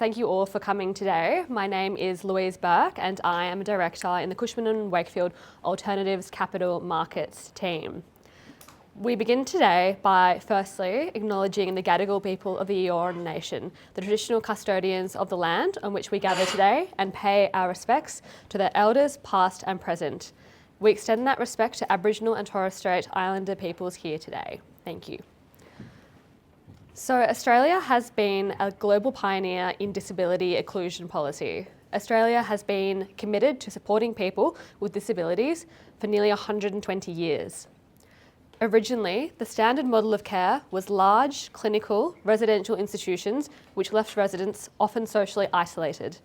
thank you all for coming today. My name is Louise Burke and I am a director in the Cushman and Wakefield Alternatives Capital Markets team. We begin today by firstly acknowledging the Gadigal people of the Eora Nation, the traditional custodians of the land on which we gather today, and pay our respects to their elders past and present. We extend that respect to Aboriginal and Torres Strait Islander peoples here today. Thank you. So Australia has been a global pioneer in disability inclusion policy. Australia has been committed to supporting people with disabilities for nearly 120 years. Originally, the standard model of care was large, clinical, residential institutions which left residents often socially isolated.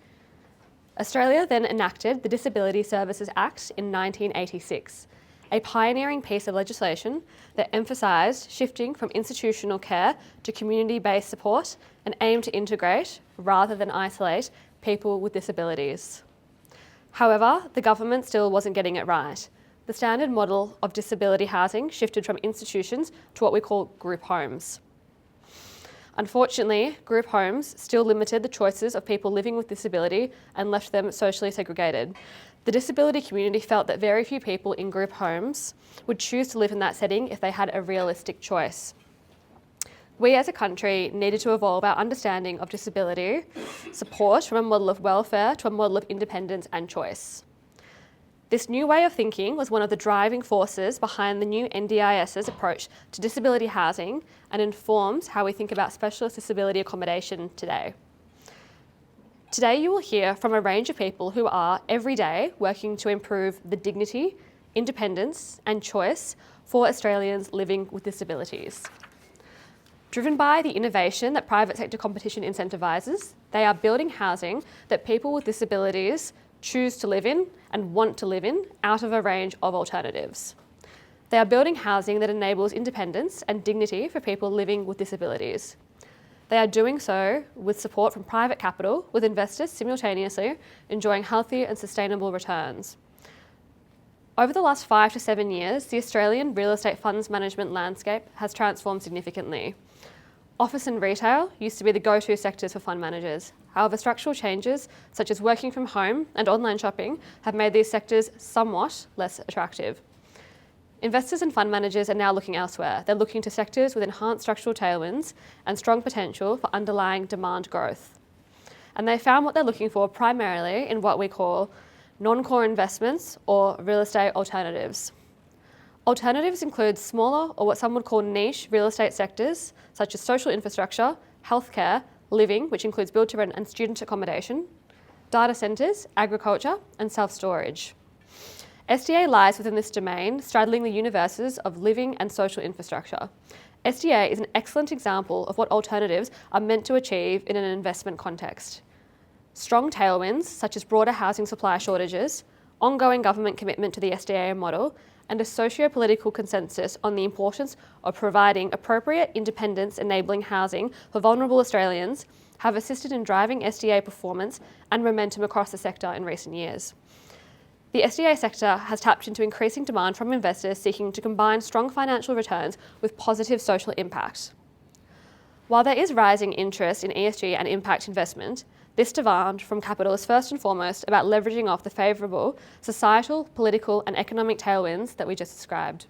Australia then enacted the Disability Services Act in 1986, a pioneering piece of legislation that emphasised shifting from institutional care to community-based support and aimed to integrate, rather than isolate, people with disabilities. However, the government still wasn't getting it right. The standard model of disability housing shifted from institutions to what we call group homes. Unfortunately, group homes still limited the choices of people living with disability and left them socially segregated. The disability community felt that very few people in group homes would choose to live in that setting if they had a realistic choice. We as a country needed to evolve our understanding of disability support from a model of welfare to a model of independence and choice. This new way of thinking was one of the driving forces behind the new NDIS's approach to disability housing and informs how we think about specialist disability accommodation today. Today you will hear from a range of people who are every day working to improve the dignity, independence and choice for Australians living with disabilities. Driven by the innovation that private sector competition incentivises, they are building housing that people with disabilities choose to live in and want to live in out of a range of alternatives. They are building housing that enables independence and dignity for people living with disabilities. They are doing so with support from private capital, with investors simultaneously enjoying healthy and sustainable returns. Over the last 5 to 7 years, the Australian real estate funds management landscape has transformed significantly. Office and retail used to be the go-to sectors for fund managers. However, structural changes such as working from home and online shopping have made these sectors somewhat less attractive. Investors and fund managers are now looking elsewhere. They're looking to sectors with enhanced structural tailwinds and strong potential for underlying demand growth. And they found what they're looking for primarily in what we call non-core investments or real estate alternatives. Alternatives include smaller or what some would call niche real estate sectors such as social infrastructure, healthcare, living, which includes build-to-rent and student accommodation, data centres, agriculture and self-storage. SDA lies within this domain, straddling the universes of living and social infrastructure. SDA is an excellent example of what alternatives are meant to achieve in an investment context. Strong tailwinds, such as broader housing supply shortages, ongoing government commitment to the SDA model, and a socio-political consensus on the importance of providing appropriate independence-enabling housing for vulnerable Australians have assisted in driving SDA performance and momentum across the sector in recent years. The SDA sector has tapped into increasing demand from investors seeking to combine strong financial returns with positive social impact. While there is rising interest in ESG and impact investment, this demand from capital is first and foremost about leveraging off the favourable societal, political and economic tailwinds that we just described.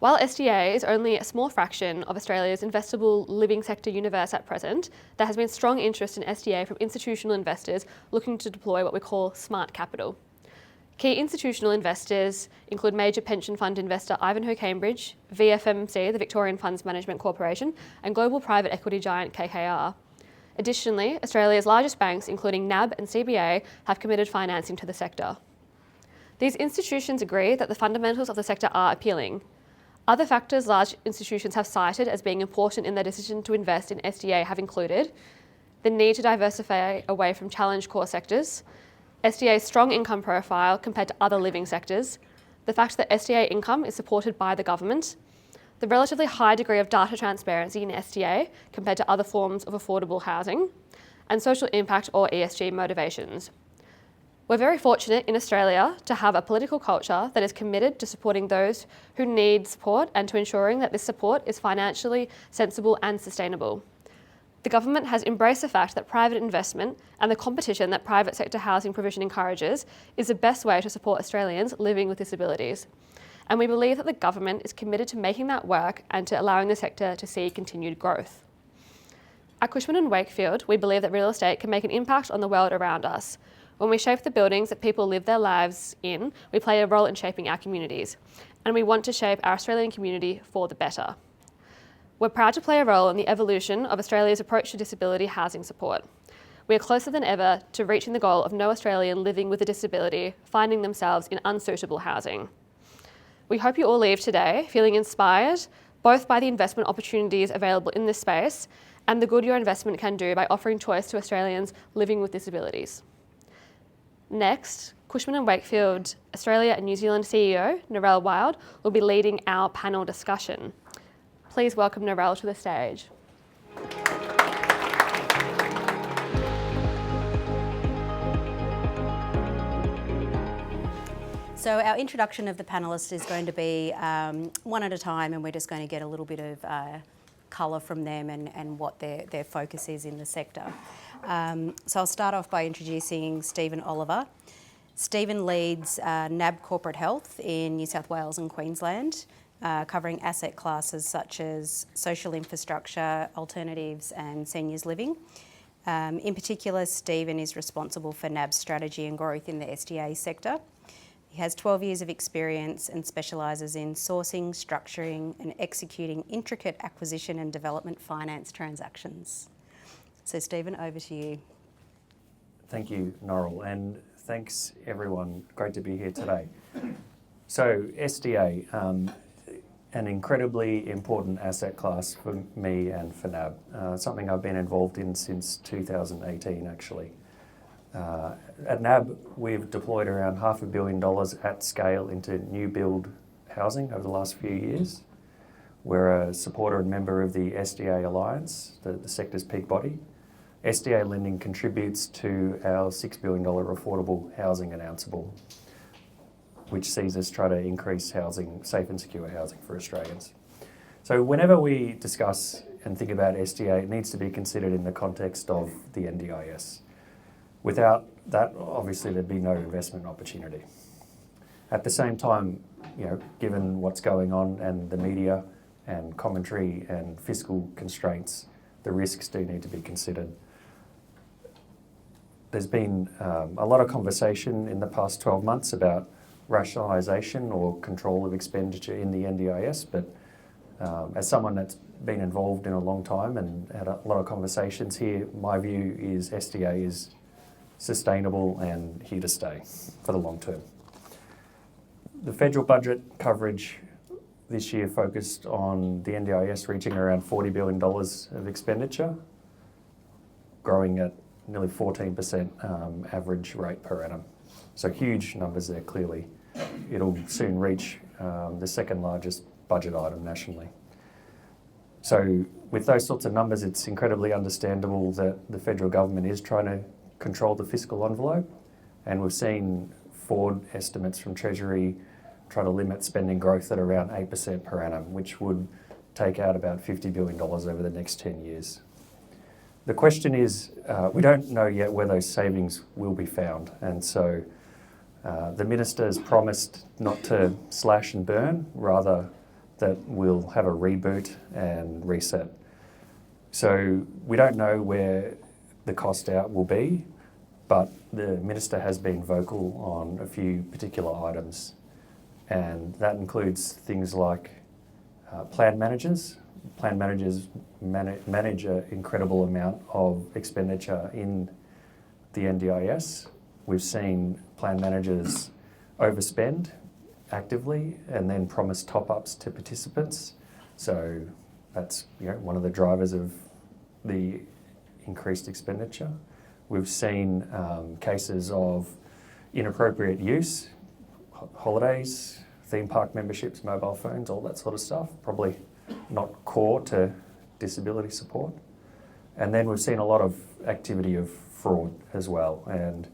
While SDA is only a small fraction of Australia's investable living sector universe at present, there has been strong interest in SDA from institutional investors looking to deploy what we call smart capital. Key institutional investors include major pension fund investor Ivanhoe Cambridge, VFMC, the Victorian Funds Management Corporation, and global private equity giant KKR. Additionally, Australia's largest banks, including NAB and CBA, have committed financing to the sector. These institutions agree that the fundamentals of the sector are appealing. Other factors large institutions have cited as being important in their decision to invest in SDA have included the need to diversify away from challenged core sectors, SDA's strong income profile compared to other living sectors, the fact that SDA income is supported by the government, the relatively high degree of data transparency in SDA compared to other forms of affordable housing, and social impact or ESG motivations. We're very fortunate in Australia to have a political culture that is committed to supporting those who need support and to ensuring that this support is financially sensible and sustainable. The government has embraced the fact that private investment and the competition that private sector housing provision encourages is the best way to support Australians living with disabilities. And we believe that the government is committed to making that work and to allowing the sector to see continued growth. At Cushman and Wakefield, we believe that real estate can make an impact on the world around us. When we shape the buildings that people live their lives in, we play a role in shaping our communities. And we want to shape our Australian community for the better. We're proud to play a role in the evolution of Australia's approach to disability housing support. We are closer than ever to reaching the goal of no Australian living with a disability finding themselves in unsuitable housing. We hope you all leave today feeling inspired, both by the investment opportunities available in this space and the good your investment can do by offering choice to Australians living with disabilities. Next, Cushman and Wakefield Australia and New Zealand CEO, Narelle Wild, will be leading our panel discussion. Please welcome Narelle to the stage. So our introduction of the panellists is going to be one at a time, and we're just going to get a little bit of colour from them and what their focus is in the sector. So I'll start off by introducing Stephen Oliver. Stephen leads NAB Corporate Health in New South Wales and Queensland, covering asset classes such as social infrastructure, alternatives and seniors living. In particular, Stephen is responsible for NAB's strategy and growth in the SDA sector. He has 12 years of experience and specialises in sourcing, structuring and executing intricate acquisition and development finance transactions. So Stephen, over to you. Thank you, Norrell, and thanks everyone. Great to be here today. So SDA, an incredibly important asset class for me and for NAB, something I've been involved in since 2018 actually. At NAB, we've deployed around $500 million at scale into new build housing over the last few years. We're a supporter and member of the SDA Alliance, the sector's peak body. SDA lending contributes to our $6 billion affordable housing announceable, which sees us try to increase housing, safe and secure housing for Australians. So whenever we discuss and think about SDA, it needs to be considered in the context of the NDIS. Without that, obviously there'd be no investment opportunity. At the same time, given what's going on and the media and commentary and fiscal constraints, the risks do need to be considered. There's been a lot of conversation in the past 12 months about rationalisation or control of expenditure in the NDIS, but as someone that's been involved in a long time and had a lot of conversations here, my view is SDA is sustainable and here to stay for the long term. The federal budget coverage this year focused on the NDIS reaching around $40 billion of expenditure, growing at nearly 14% average rate per annum. So huge numbers there clearly. It'll soon reach the second largest budget item nationally. So with those sorts of numbers, it's incredibly understandable that the federal government is trying to control the fiscal envelope, and we've seen forward estimates from Treasury try to limit spending growth at around 8% per annum, which would take out about $50 billion over the next 10 years. The question is, we don't know yet where those savings will be found, and so the minister has promised not to slash and burn, rather that we'll have a reboot and reset. So we don't know where the cost out will be, but the minister has been vocal on a few particular items, and that includes things like plan managers. Plan managers manage an incredible amount of expenditure in the NDIS. We've seen plan managers overspend actively and then promise top-ups to participants. So that's one of the drivers of the increased expenditure. We've seen cases of inappropriate use, holidays, theme park memberships, mobile phones, all that sort of stuff, probably not core to disability support. And then we've seen a lot of activity of fraud as well, and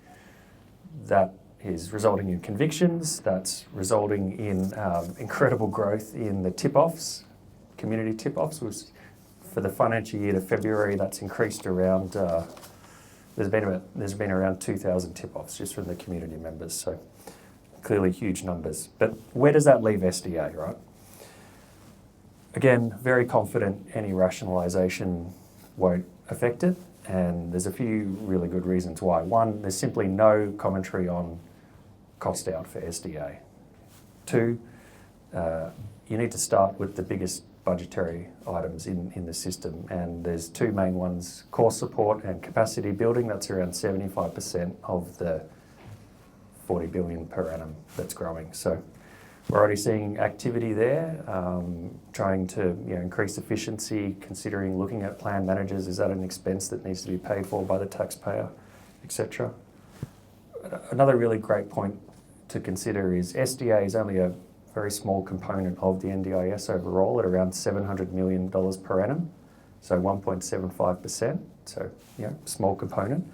that is resulting in convictions, that's resulting in incredible growth in the tip-offs, community tip-offs. We've for the financial year to February, that's increased around, there's been around 2,000 tip-offs just from the community members, so clearly huge numbers. But where does that leave SDA, right? Again, very confident any rationalisation won't affect it, and there's a few really good reasons why. One, there's simply no commentary on cost out for SDA. Two, you need to start with the biggest budgetary items in the system, and there's two main ones: course support and capacity building. That's around 75% of the 40 billion per annum that's growing. So we're already seeing activity there, trying to increase efficiency, considering looking at plan managers. Is that an expense that needs to be paid for by the taxpayer, etc.? Another really great point to consider is SDA is only a very small component of the NDIS overall at around $700 million per annum, so 1.75%, so small component.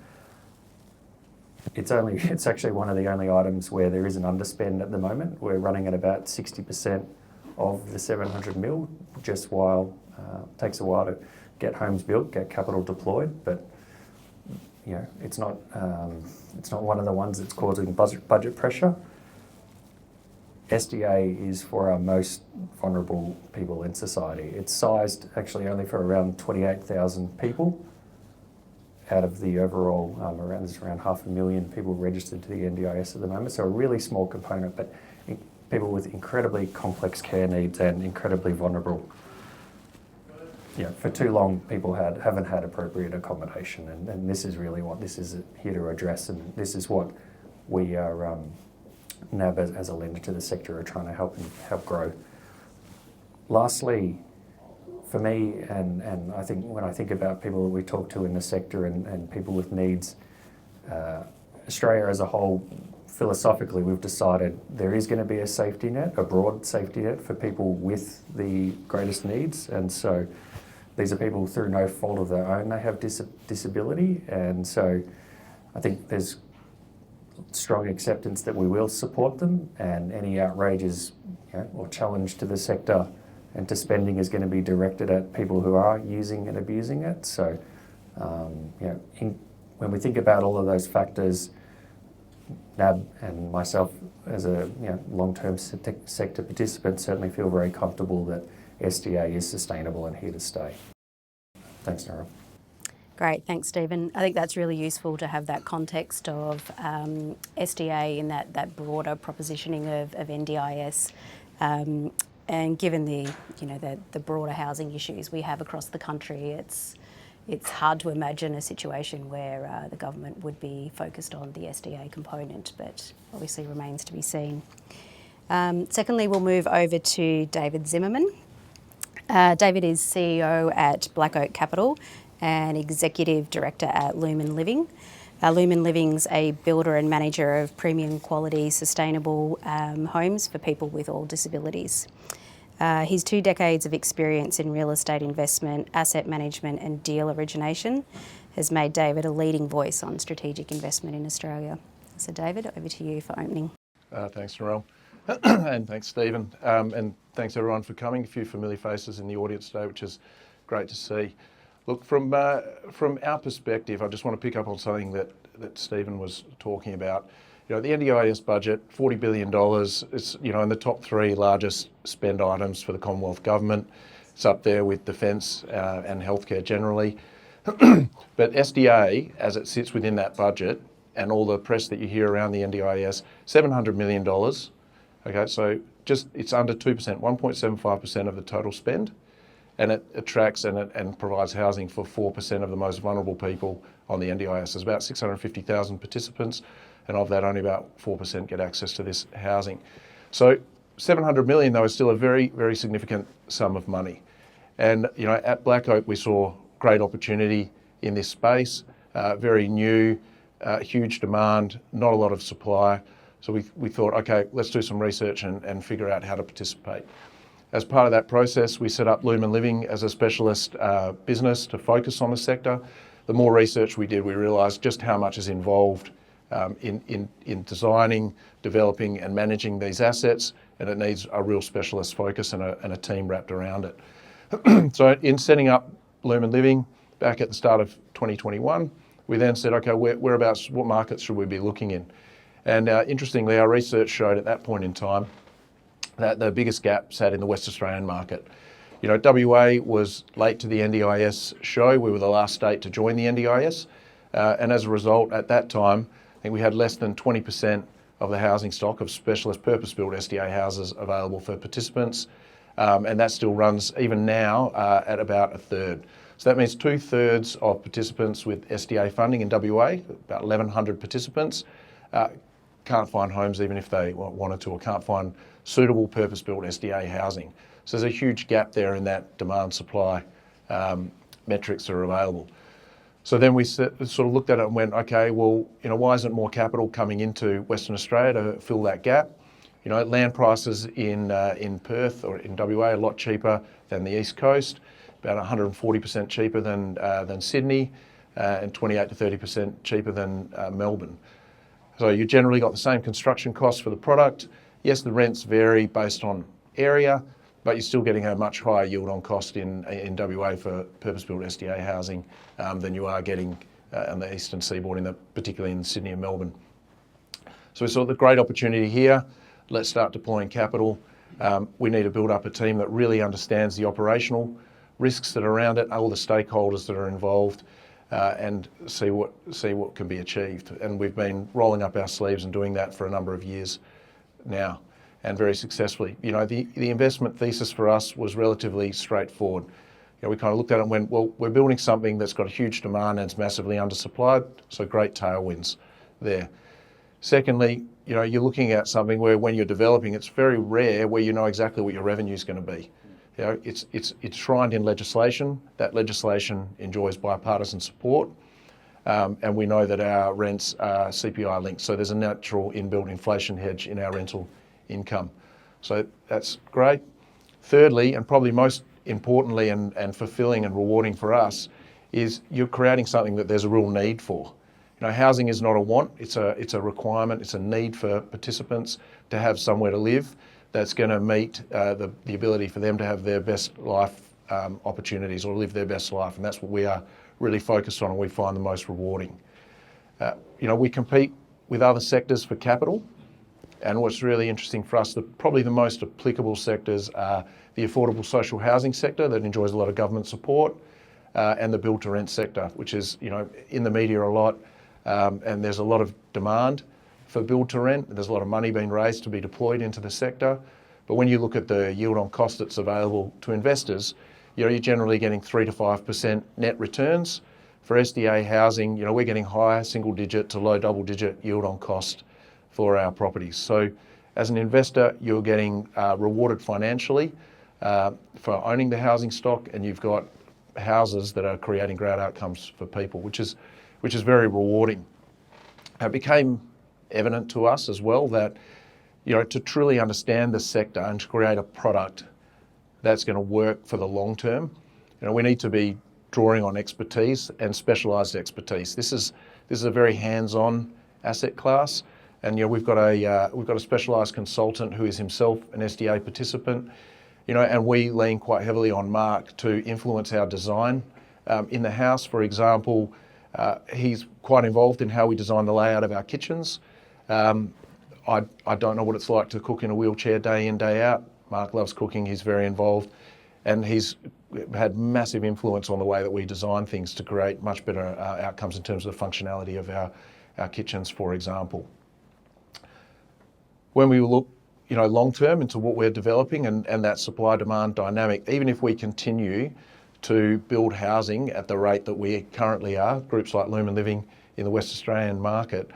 It's actually one of the only items where there is an underspend at the moment. We're running at about 60% of the 700 mil, just while takes a while to get homes built, get capital deployed, but it's not one of the ones that's causing budget pressure. SDA is for our most vulnerable people in society. It's sized actually only for around 28,000 people out of the overall, there's around 500,000 people registered to the NDIS at the moment, so a really small component, but people with incredibly complex care needs and incredibly vulnerable. For too long, people haven't had appropriate accommodation, and this is really what this is here to address, and this is what we are NAB as a lender to the sector are trying to help grow. Lastly, for me, and I think when I think about people that we talk to in the sector and people with needs, Australia as a whole, philosophically, we've decided there is going to be a safety net, a broad safety net for people with the greatest needs, and so these are people through no fault of their own, they have disability, and so I think there's strong acceptance that we will support them, and any outrages or challenge to the sector and to spending is going to be directed at people who are using and abusing it. So when we think about all of those factors, NAB and myself as a long-term sector participant certainly feel very comfortable that SDA is sustainable and here to stay. Thanks, Nora. Great, thanks, Stephen. I think that's really useful to have that context of SDA in that broader propositioning of NDIS, and given the broader housing issues we have across the country, it's hard to imagine a situation where the government would be focused on the SDA component, but obviously remains to be seen. Secondly, we'll move over to David Zimmerman. David is CEO at Blackoak Capital and Executive Director at Lumen Living. Lumen Living's a builder and manager of premium quality, sustainable homes for people with all disabilities. His 2 decades of experience in real estate investment, asset management and deal origination has made David a leading voice on strategic investment in Australia. So David, over to you for opening. Thanks, Narelle. And thanks, Stephen. And thanks everyone for coming. A few familiar faces in the audience today, which is great to see. Look, from our perspective, I just want to pick up on something that Stephen was talking about. The NDIS budget, $40 billion, it's in the top 3 largest spend items for the Commonwealth Government. It's up there with defence and healthcare generally. But SDA, as it sits within that budget, and all the press that you hear around the NDIS, $700 million. Okay, so it's under 2%, 1.75% of the total spend. And it attracts and provides housing for 4% of the most vulnerable people on the NDIS. There's about 650,000 participants, and of that only about 4% get access to this housing. So 700 million though is still a very, very significant sum of money. And at Blackoak we saw great opportunity in this space, very new, huge demand, not a lot of supply. So we thought, okay, let's do some research and figure out how to participate. As part of that process, we set up Lumen Living as a specialist business to focus on the sector. The more research we did, we realised just how much is involved in designing, developing and managing these assets, and it needs a real specialist focus and a team wrapped around it. So in setting up Lumen Living back at the start of 2021. We then said, okay, whereabouts, what markets should we be looking in? And interestingly, our research showed at that point in time that the biggest gap sat in the West Australian market. You know, WA was late to the NDIS show. We were the last state to join the NDIS. And as a result, at that time, I think we had less than 20% of the housing stock of specialist purpose-built SDA houses available for participants. And that still runs, even now, at about a third. So that means 2/3 of participants with SDA funding in WA, about 1,100 participants, can't find homes even if they wanted to, or can't find suitable purpose-built SDA housing. So there's a huge gap there in that demand-supply metrics that are available. So then we sort of looked at it and went, okay, well, you know, why isn't more capital coming into Western Australia to fill that gap? You know, land prices in Perth or in WA are a lot cheaper than the East Coast, about 140% cheaper than Sydney, and 28 to 30% cheaper than Melbourne. So you generally got the same construction costs for the product. Yes, the rents vary based on area, but you're still getting a much higher yield on cost in WA for purpose-built SDA housing than you are getting on the eastern seaboard, particularly in Sydney and Melbourne. So we saw the great opportunity here. Let's start deploying capital. We need to build up a team that really understands the operational risks that are around it, all the stakeholders that are involved, and see what can be achieved. And we've been rolling up our sleeves and doing that for a number of years now, and very successfully. You know, the investment thesis for us was relatively straightforward. You know, we kind of looked at it and went, well, we're building something that's got a huge demand and it's massively undersupplied, so great tailwinds there. Secondly, you know, you're looking at something where when you're developing, it's very rare where you know exactly what your revenue is going to be. You know, it's enshrined in legislation. That legislation enjoys bipartisan support, and we know that our rents are CPI linked, so there's a natural inbuilt inflation hedge in our rental income. So that's great. Thirdly, and probably most importantly and fulfilling and rewarding for us, is you're creating something that there's a real need for. You know, housing is not a want, it's a requirement, it's a need for participants to have somewhere to live that's going to meet the ability for them to have their best life opportunities or live their best life, and that's what we are really focused on and we find the most rewarding. You know, we compete with other sectors for capital, and what's really interesting for us, probably the most applicable sectors are the affordable social housing sector that enjoys a lot of government support, and the build-to-rent sector, which is, you know, in the media a lot, and there's a lot of demand for build-to-rent. There's a lot of money being raised to be deployed into the sector, but when you look at the yield on cost that's available to investors, you know, you're generally getting 3 to 5% net returns. For SDA housing, you know, we're getting higher single-digit to low double-digit yield on cost for our properties. So as an investor, you're getting rewarded financially for owning the housing stock, and you've got houses that are creating great outcomes for people, which is very rewarding. It became evident to us as well that, you know, to truly understand the sector and to create a product that's going to work for the long term, you know, we need to be drawing on expertise and specialised expertise. This is a very hands-on asset class, and you know, we've got a specialised consultant who is himself an SDA participant, you know, and we lean quite heavily on Mark to influence our design in the house. For example, he's quite involved in how we design the layout of our kitchens. I don't know what it's like to cook in a wheelchair day in, day out. Mark loves cooking, he's very involved, and he's had massive influence on the way that we design things to create much better outcomes in terms of the functionality of our kitchens, for example. When we look, you know, long term into what we're developing and that supply-demand dynamic, even if we continue to build housing at the rate that we currently are, groups like Lumen Living in the West Australian market,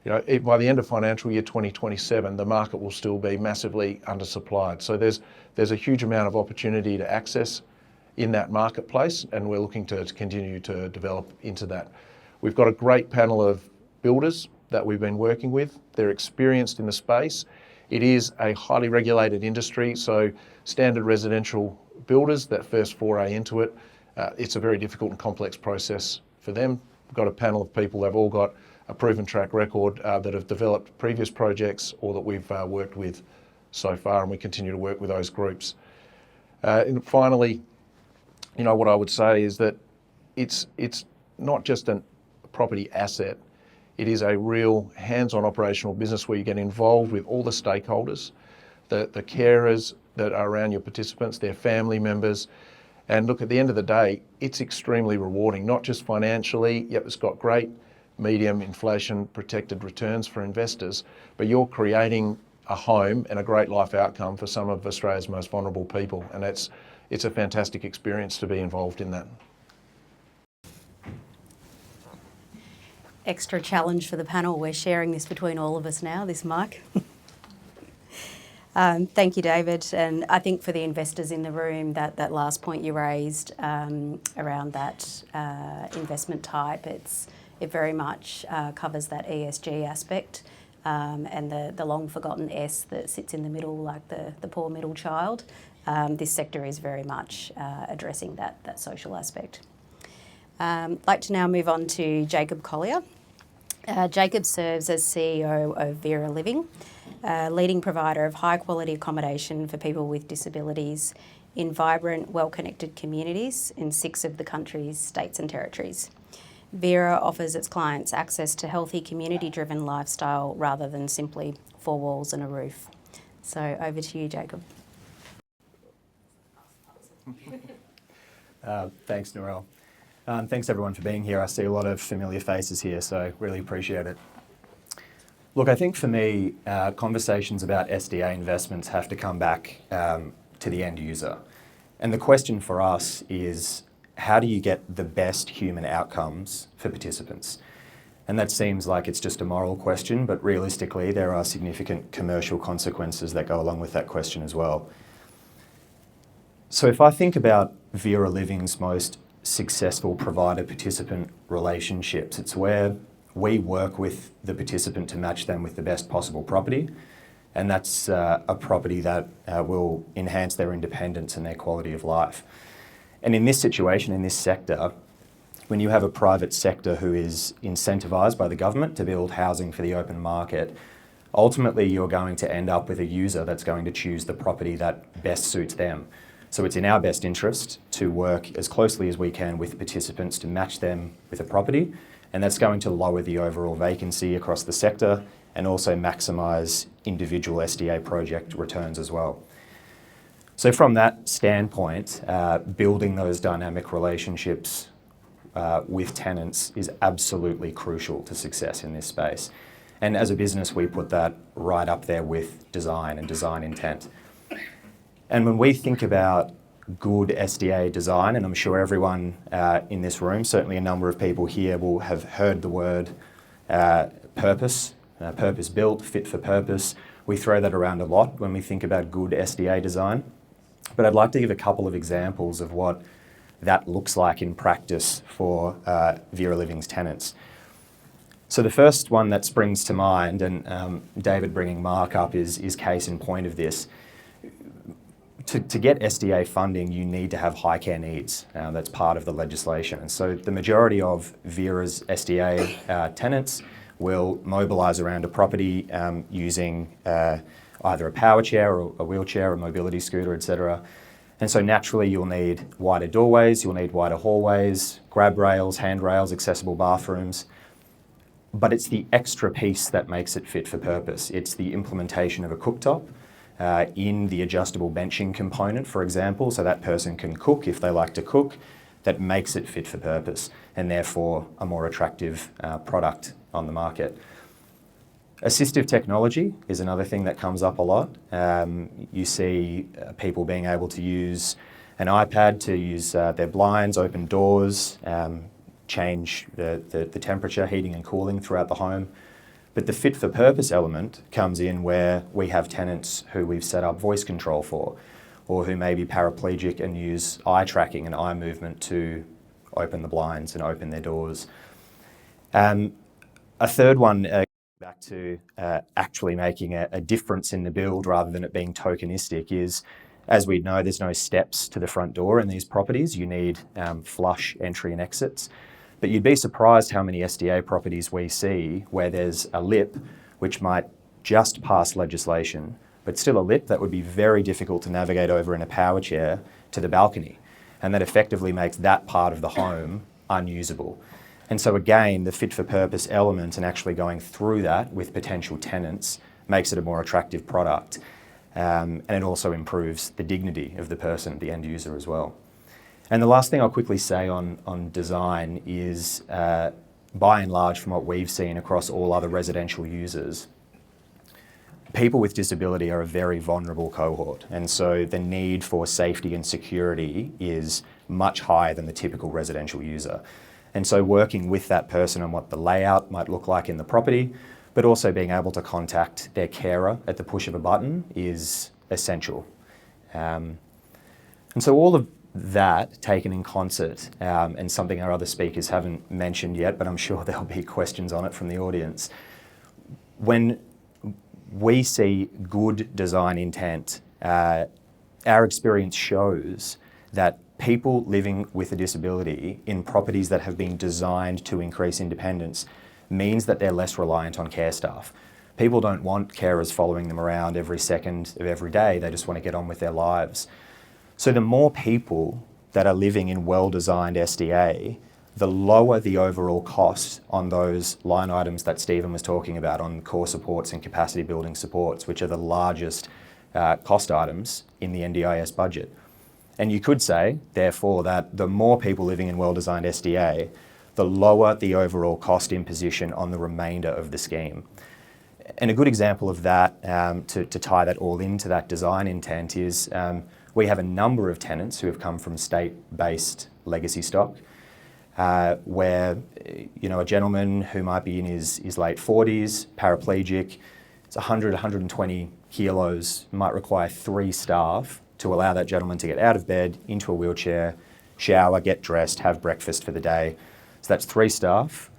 you know, by the end of financial year 2027, the market will still be massively undersupplied. So there's a huge amount of opportunity to access in that marketplace, and we're looking to continue to develop into that. We've got a great panel of builders that we've been working with. They're experienced in the space. It is a highly regulated industry, so standard residential builders that first foray into it, it's a very difficult and complex process for them. We've got a panel of people that have all got a proven track record that have developed previous projects or that we've worked with so far, and we continue to work with those groups. And finally, what I would say is that it's not just a property asset. It is a real hands-on operational business where you get involved with all the stakeholders, the carers that are around your participants, their family members. And look, at the end of the day, it's extremely rewarding, not just financially. Yep, it's got great medium inflation protected returns for investors, but you're creating a home and a great life outcome for some of Australia's most vulnerable people. And it's a fantastic experience to be involved in that. Extra challenge for the panel. We're sharing this between all of us now, this mic. Thank you, David. And I think for the investors in the room, that last point you raised around that investment type, it very much covers that ESG aspect and the long forgotten S that sits in the middle, like the poor middle child. This sector is very much addressing that social aspect. I'd like to now move on to Jacob Collier. Jacob serves as CEO of Vera Living, a leading provider of high-quality accommodation for people with disabilities in vibrant, well-connected communities in 6 of the country's states and territories. Vera offers its clients access to healthy, community-driven lifestyle rather than simply 4 walls and a roof. So over to you, Jacob. Thanks, Narelle. Thanks everyone for being here. I see a lot of familiar faces here, so really appreciate it. Look, I think for me, conversations about SDA investments have to come back to the end user. And the question for us is, how do you get the best human outcomes for participants? And that seems like it's just a moral question, but realistically, there are significant commercial consequences that go along with that question as well. So if I think about Vera Living's most successful provider-participant relationships, it's where we work with the participant to match them with the best possible property, and that's a property that will enhance their independence and their quality of life. And in this situation, in this sector, when you have a private sector who is incentivised by the government to build housing for the open market, ultimately you're going to end up with a user that's going to choose the property that best suits them. So it's in our best interest to work as closely as we can with participants to match them with a property, and that's going to lower the overall vacancy across the sector and also maximise individual SDA project returns as well. So from that standpoint, building those dynamic relationships with tenants is absolutely crucial to success in this space. And as a business, we put that right up there with design and design intent. And when we think about good SDA design, and I'm sure everyone in this room, certainly a number of people here will have heard the word purpose, purpose-built, fit for purpose. We throw that around a lot when we think about good SDA design. But I'd like to give a couple of examples of what that looks like in practice for Vera Living's tenants. So the first one that springs to mind, and David bringing Mark up is case in point of this. To get SDA funding, you need to have high care needs. That's part of the legislation. And so the majority of Vera's SDA tenants will mobilise around a property using either a power chair or a wheelchair, a mobility scooter, etc. And so naturally you'll need wider doorways, you'll need wider hallways, grab rails, handrails, accessible bathrooms. But it's the extra piece that makes it fit for purpose. It's the implementation of a cooktop in the adjustable benching component, for example, so that person can cook if they like to cook, that makes it fit for purpose and therefore a more attractive product on the market. Assistive technology is another thing that comes up a lot. You see people being able to use an iPad to use their blinds, open doors, change the temperature, heating and cooling throughout the home. But the fit for purpose element comes in where we have tenants who we've set up voice control for, or who may be paraplegic and use eye tracking and eye movement to open the blinds and open their doors. A third one, back to actually making a difference in the build rather than it being tokenistic, is, as we know, there's no steps to the front door in these properties. You need flush entry and exits. But you'd be surprised how many SDA properties we see where there's a lip which might just pass legislation, but still a lip that would be very difficult to navigate over in a power chair to the balcony. and that effectively makes that part of the home unusable. And so again, the fit for purpose element and actually going through that with potential tenants makes it a more attractive product. And it also improves the dignity of the person, the end user as well. And the last thing I'll quickly say on design is, by and large, from what we've seen across all other residential users, people with disability are a very vulnerable cohort. And so the need for safety and security is much higher than the typical residential user. And so working with that person on what the layout might look like in the property, but also being able to contact their carer at the push of a button is essential. And so all of that taken in concert, and something our other speakers haven't mentioned yet, but I'm sure there'll be questions on it from the audience. When we see good design intent, our experience shows that people living with a disability in properties that have been designed to increase independence means that they're less reliant on care staff. People don't want carers following them around every second of every day. They just want to get on with their lives. So the more people that are living in well-designed SDA, the lower the overall cost on those line items that Stephen was talking about on core supports and capacity building supports, which are the largest cost items in the NDIS budget. And you could say, therefore, that the more people living in well-designed SDA, the lower the overall cost imposition on the remainder of the scheme. And a good example of that, to tie that all into that design intent, is we have a number of tenants who have come from state-based legacy stock, where a gentleman who might be in his late 40s, paraplegic, it's 100, 120 kilos, might require 3 staff to allow that gentleman to get out of bed, into a wheelchair, shower, get dressed, have breakfast for the day. So that's 3 staff,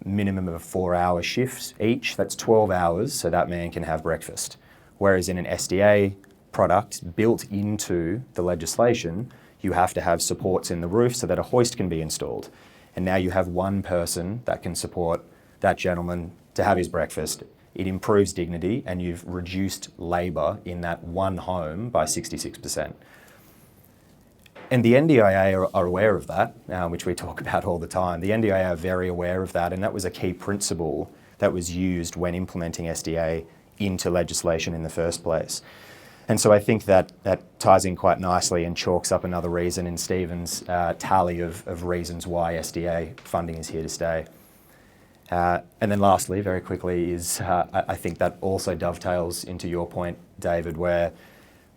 minimum of 4-hour shifts each. That's 12 hours, so that man can have breakfast. Whereas in an SDA product built into the legislation, you have to have supports in the roof so that a hoist can be installed. And now you have one person that can support that gentleman to have his breakfast. It improves dignity, and you've reduced labour in that one home by 66%. And the NDIA are aware of that, which we talk about all the time. The NDIA are very aware of that, and that was a key principle that was used when implementing SDA into legislation in the first place. And so I think that ties in quite nicely and chalks up another reason in Stephen's tally of reasons why SDA funding is here to stay. And then lastly, very quickly, is I think that also dovetails into your point, David, where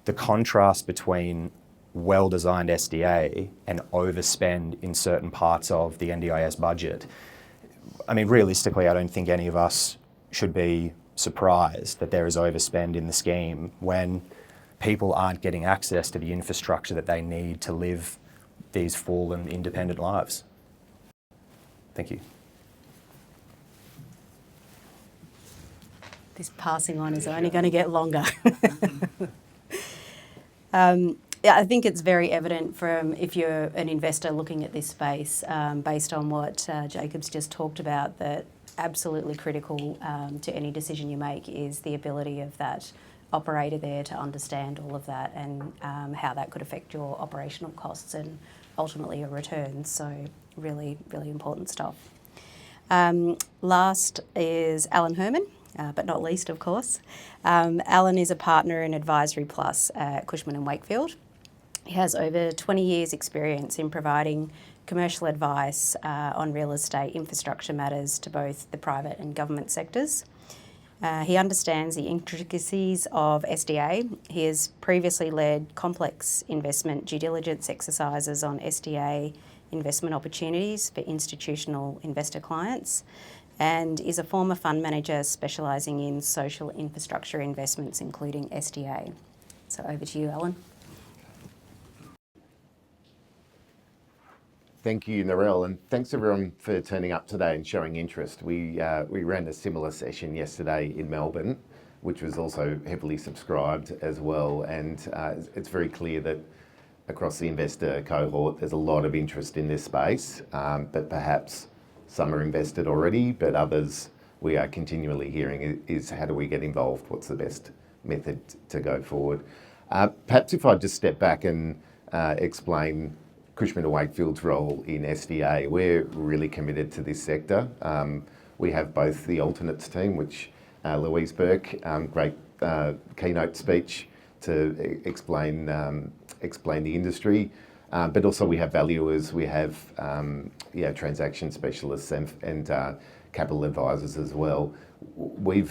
the contrast between well-designed SDA and overspend in certain parts of the NDIS budget. I mean, realistically, I don't think any of us should be surprised that there is overspend in the scheme when people aren't getting access to the infrastructure that they need to live these full and independent lives. Thank you. This passing on is only going to get longer. Yeah, I think it's very evident from if you're an investor looking at this space, based on what Jacob's just talked about, that absolutely critical to any decision you make is the ability of that operator there to understand all of that and how that could affect your operational costs and ultimately your returns. So really, really important stuff. Last is Alan Herman. But not least, of course. Alan is a partner in Advisory Plus at Cushman and Wakefield. He has over 20 years' experience in providing commercial advice on real estate infrastructure matters to both the private and government sectors. He understands the intricacies of SDA. He has previously led complex investment due diligence exercises on SDA investment opportunities for institutional investor clients, and is a former fund manager specialising in social infrastructure investments, including SDA. So over to you, Alan. Thank you, Narelle, and thanks everyone for turning up today and showing interest. We ran a similar session yesterday in Melbourne, which was also heavily subscribed as well, and it's very clear that across the investor cohort there's a lot of interest in this space, but perhaps some are invested already, but others we are continually hearing is how do we get involved? What's the best method to go forward? Perhaps if I just step back and explain Cushman and Wakefield's role in SDA. We're really committed to this sector. We have both the alternates team, which Louise Burke, great keynote speech to explain the industry, but also we have valuers, we have transaction specialists and capital advisors as well. We've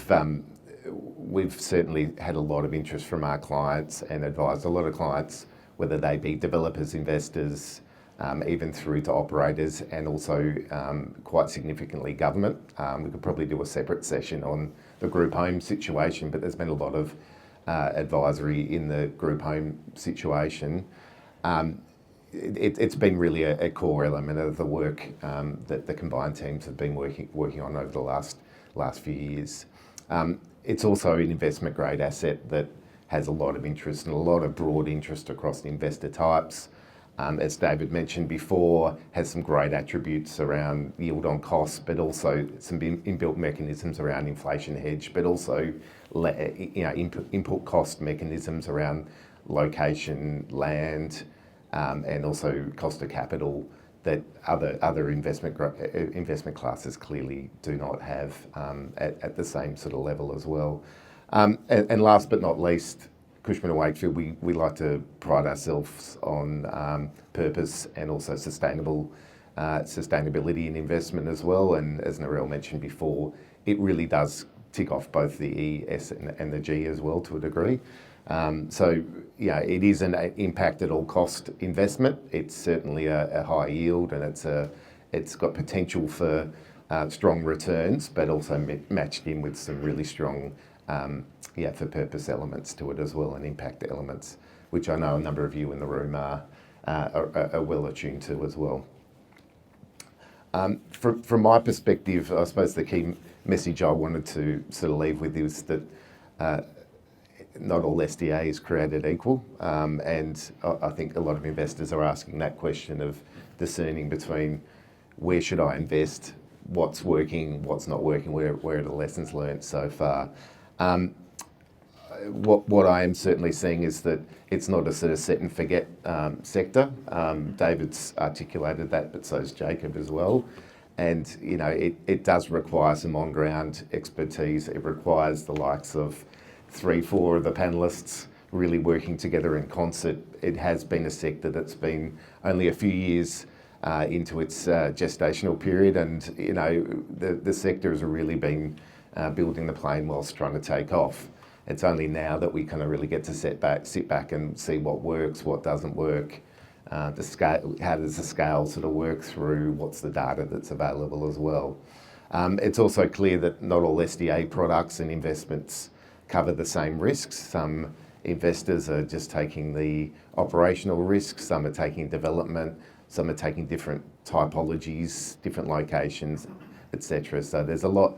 certainly had a lot of interest from our clients and advised a lot of clients, whether they be developers, investors, even through to operators, and also quite significantly government. We could probably do a separate session on the group home situation, but there's been a lot of advisory in the group home situation. It's been really a core element of the work that the combined teams have been working on over the last few years. It's also an investment grade asset that has a lot of interest and a lot of broad interest across the investor types. As David mentioned before, has some great attributes around yield on cost, but also some inbuilt mechanisms around inflation hedge, but also input cost mechanisms around location, land, and also cost of capital that other investment classes clearly do not have at the same sort of level as well. And last but not least, Cushman and Wakefield, we like to pride ourselves on purpose and also sustainability in investment as well. And as Narelle mentioned before, it really does tick off both the E, S and the G as well to a degree. So yeah, it is an impact at all cost investment. It's certainly a high yield, and it's got potential for strong returns, but also matched in with some really strong for purpose elements to it as well, and impact elements, which I know a number of you in the room are well attuned to as well. From my perspective, I suppose the key message I wanted to sort of leave with is that not all SDA is created equal, and I think a lot of investors are asking that question of discerning between where should I invest, what's working, what's not working, where are the lessons learned so far. What I am certainly seeing is that it's not a sort of set and forget sector. David's articulated that, but so has Jacob as well. And you know, it does require some on-ground expertise. It requires the likes of 3-4 of the panelists really working together in concert. It has been a sector that's been only a few years into its gestational period, and you know, the sector has really been building the plane whilst trying to take off. It's only now that we kind of really get to sit back and see what works, what doesn't work, the scale, how does the scale sort of work through, what's the data that's available as well. It's also clear that not all SDA products and investments cover the same risks. Some investors are just taking the operational risks, some are taking development, some are taking different typologies, different locations, etc. So there's a lot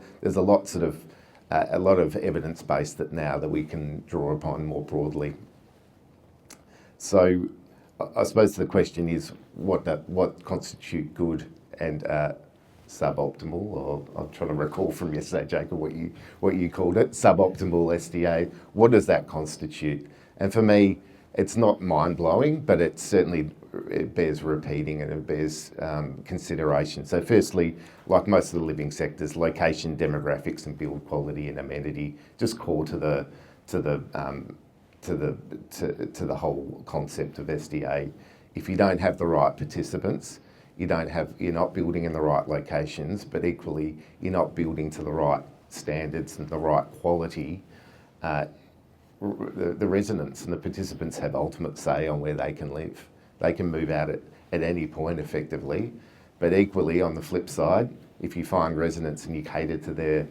sort of a lot of evidence base that now that we can draw upon more broadly. So I suppose the question is what constitute good and suboptimal, or I'm trying to recall from yesterday, Jacob, what you called it, suboptimal SDA. What does that constitute? And for me, it's not mind-blowing, but it bears repeating, and it bears consideration. So firstly, like most of the living sectors, location, demographics and build quality and amenity, just core to the whole concept of SDA. If you don't have the right participants, you're not building in the right locations, but equally you're not building to the right standards and the right quality. The residents and the participants have ultimate say on where they can live. They can move out at any point effectively, but equally on the flip side, if you find residents and you cater to their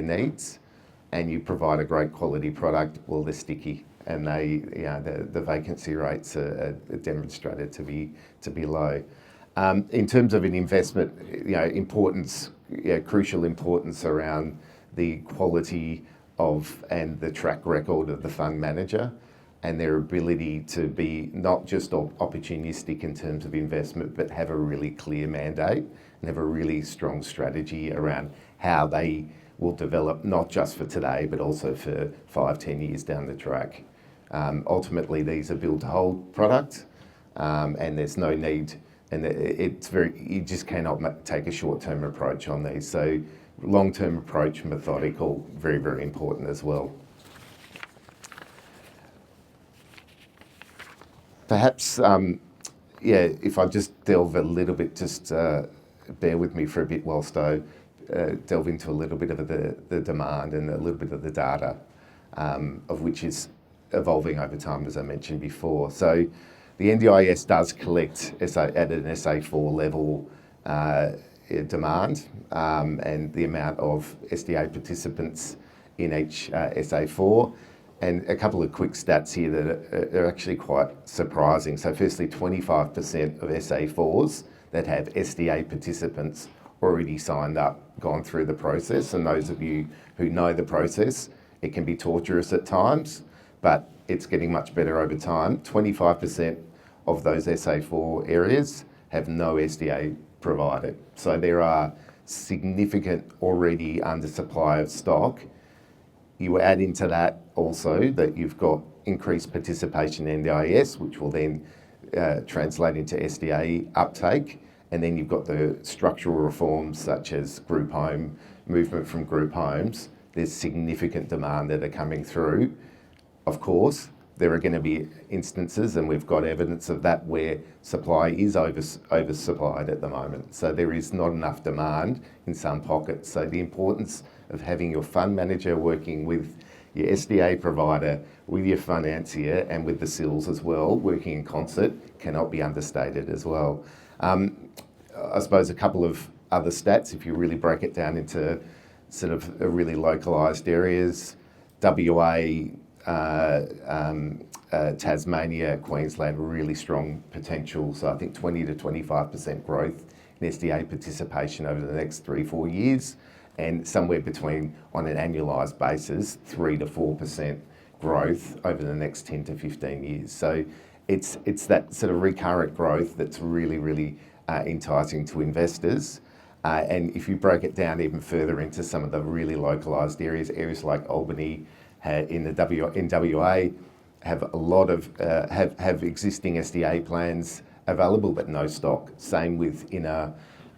needs and you provide a great quality product, well, they're sticky, and the vacancy rates are demonstrated to be low. In terms of an investment, crucial importance around the quality of and the track record of the fund manager, and their ability to be not just opportunistic in terms of investment, but have a really clear mandate and have a really strong strategy around how they will develop, not just for today, but also for 5-10 years down the track. Ultimately, these are build-to-hold products, and there's no need, and you just cannot take a short-term approach on these. So long-term approach, methodical, very, very important as well. Perhaps, if I just delve a little bit, just bear with me for a bit whilst I delve into a little bit of the demand and a little bit of the data, of which is evolving over time, as I mentioned before. So the NDIS does collect at an SA4 level demand, and the amount of SDA participants in each SA4. And a couple of quick stats here that are actually quite surprising. So firstly, 25% of SA4s that have SDA participants already signed up, gone through the process. And those of you who know the process, it can be torturous at times, but it's getting much better over time. 25% of those SA4 areas have no SDA provided. So there are significant already undersupply of stock. You add into that also that you've got increased participation in NDIS, which will then translate into SDA uptake. And then you've got the structural reforms such as group home, movement from group homes. There's significant demand that are coming through. Of course, there are going to be instances, and we've got evidence of that, where supply is oversupplied at the moment. So there is not enough demand in some pockets. So the importance of having your fund manager working with your SDA provider, with your financier, and with the SILs as well, working in concert, cannot be understated as well. I suppose a couple of other stats, if you really break it down into sort of really localised areas, WA, Tasmania, Queensland, really strong potential. So I think 20 to 25% growth in SDA participation over the next 3-4 years, and somewhere between, on an annualised basis, 3 to 4% growth over the next 10 to 15 years. So it's that sort of recurrent growth that's really, really enticing to investors. And if you break it down even further into some of the really localised areas like Albany in WA, have a lot of have existing SDA plans available but no stock. Same with inner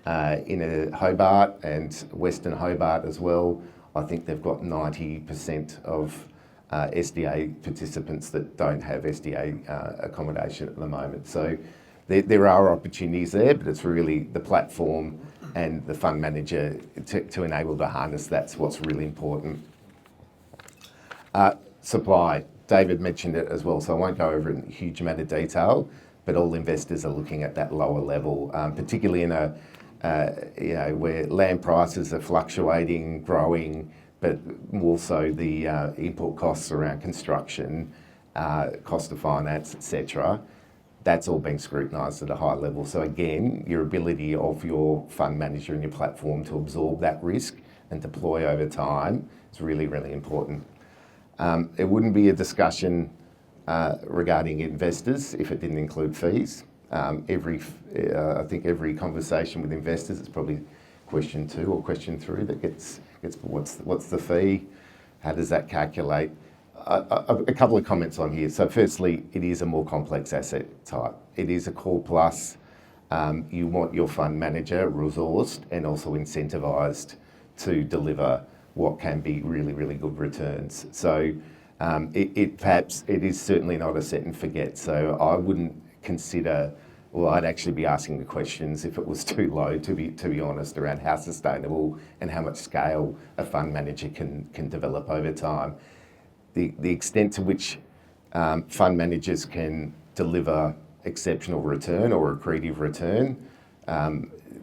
Hobart and Western Hobart as well. I think they've got 90% of SDA participants that don't have SDA accommodation at the moment. So there are opportunities there, but it's really the platform and the fund manager to enable to harness. That's what's really important. Supply. David mentioned it as well, so I won't go over it in a huge amount of detail, but all investors are looking at that lower level, particularly in where land prices are fluctuating, growing, but also the input costs around construction, cost of finance, etc. That's all being scrutinised at a high level. So again, your ability of your fund manager and your platform to absorb that risk and deploy over time is really, really important. It wouldn't be a discussion regarding investors if it didn't include fees. I think every conversation with investors is probably question 2 or question 3 that gets what's the fee? How does that calculate? A couple of comments on here. So firstly, it is a more complex asset type. It is a core plus. You want your fund manager resourced and also incentivised to deliver what can be really, really good returns. So perhaps it is certainly not a set and forget. So I wouldn't consider, well, I'd actually be asking the questions if it was too low, to be honest, around how sustainable and how much scale a fund manager can develop over time. The extent to which fund managers can deliver exceptional return or accretive return,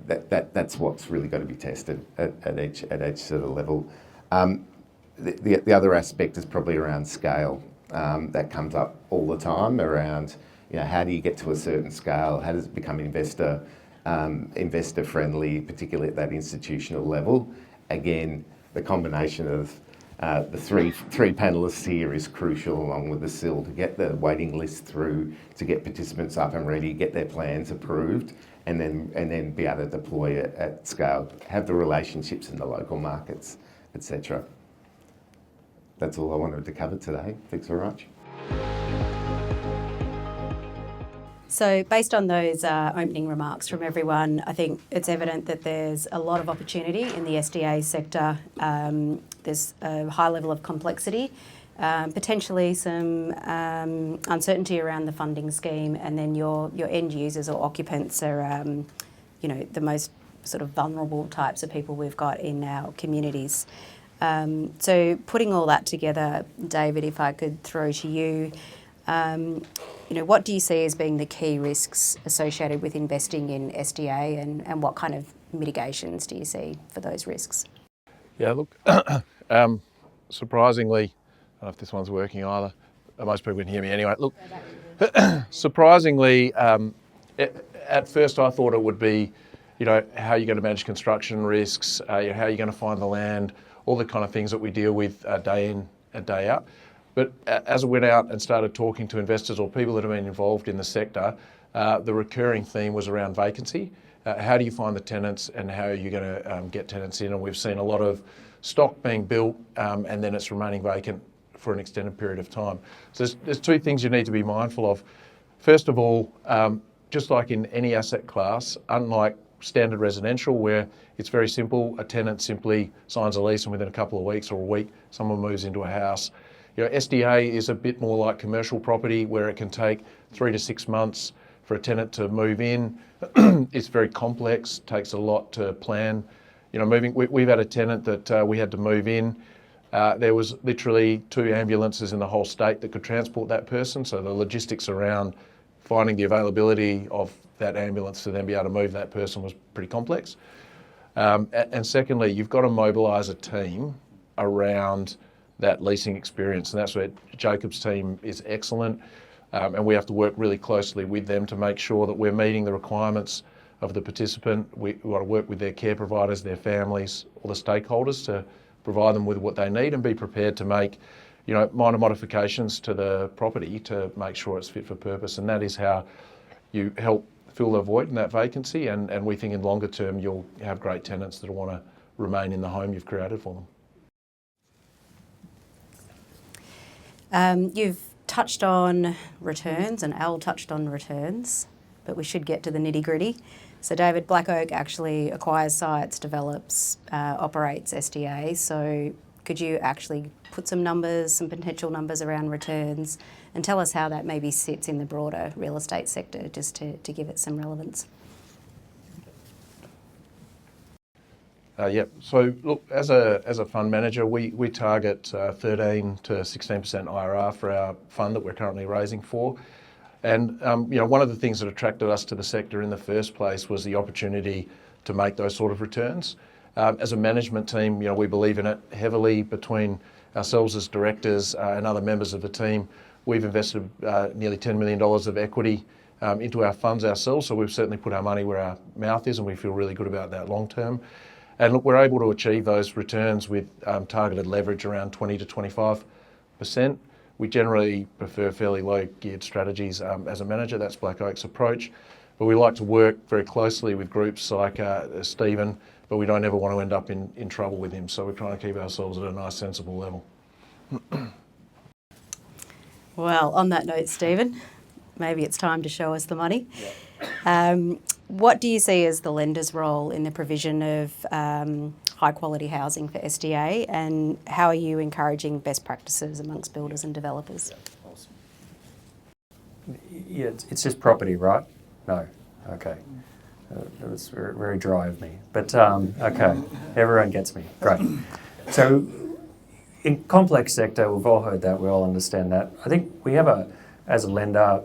that's what's really got to be tested at each sort of level. The other aspect is probably around scale. That comes up all the time around, how do you get to a certain scale? How does it become investor friendly, particularly at that institutional level? Again, the combination of the three panelists here is crucial, along with the SIL, to get the waiting list through, to get participants up and ready, get their plans approved, and then be able to deploy it at scale, have the relationships in the local markets, etc. That's all I wanted to cover today. Thanks very much. So based on those opening remarks from everyone, I think it's evident that there's a lot of opportunity in the SDA sector. There's a high level of complexity, potentially some uncertainty around the funding scheme, and then your end users or occupants are, the most sort of vulnerable types of people we've got in our communities. So putting all that together, David, if I could throw to you, what do you see as being the key risks associated with investing in SDA, and what kind of mitigations do you see for those risks? Yeah, look, surprisingly, I don't know if this one's working either. Most people can hear me anyway. Look, surprisingly, at first I thought it would be, how you're going to manage construction risks, how you're going to find the land, all the kind of things that we deal with day in and day out. But as I went out and started talking to investors or people that have been involved in the sector, the recurring theme was around vacancy. How do you find the tenants, and how are you going to get tenants in? And we've seen a lot of stock being built and then it's remaining vacant for an extended period of time. So there's two things you need to be mindful of. First of all, just like in any asset class, unlike standard residential where it's very simple, a tenant simply signs a lease and within a couple of weeks or a week someone moves into a house. SDA is a bit more like commercial property where it can take 3 to 6 months for a tenant to move in. It's very complex, takes a lot to plan. Moving. We've had a tenant that we had to move in. There was literally 2 ambulances in the whole state that could transport that person. So the logistics around finding the availability of that ambulance to then be able to move that person was pretty complex. And secondly, you've got to mobilise a team around that leasing experience, and that's where Jacob's team is excellent, and we have to work really closely with them to make sure that we're meeting the requirements of the participant. We want to work with their care providers, their families, all the stakeholders to provide them with what they need and be prepared to make minor modifications to the property to make sure it's fit for purpose. And that is how you help fill the void in that vacancy, and we think in longer term you'll have great tenants that will want to remain in the home you've created for them. You've touched on returns, and Al touched on returns, but we should get to the nitty-gritty. So David, Blackoak actually acquires sites, develops, operates SDA. So could you actually put some potential numbers around returns, and tell us how that maybe sits in the broader real estate sector, just to give it some relevance? So look, as a fund manager, we target 13 to 16% IRR for our fund that we're currently raising for. And one of the things that attracted us to the sector in the first place was the opportunity to make those sort of returns. As a management team, we believe in it heavily. Between ourselves as directors and other members of the team, we've invested nearly $10 million of equity into our funds ourselves. So we've certainly put our money where our mouth is, and we feel really good about that long term. And look, we're able to achieve those returns with targeted leverage around 20 to 25%. We generally prefer fairly low geared strategies as a manager. That's Blackoak's approach. But we like to work very closely with groups like Stephen, but we don't ever want to end up in trouble with him. So we're trying to keep ourselves at a nice, sensible level. Well, on that note, Stephen, maybe it's time to show us the money. Yeah. What do you see as the lender's role in the provision of high quality housing for SDA, and how are you encouraging best practices amongst builders and developers? Yeah, it's just property, right? No. Okay. That was very, very dry of me. But okay, everyone gets me. Great. So in complex sector, we've all heard that, we all understand that. I think we have as a lender,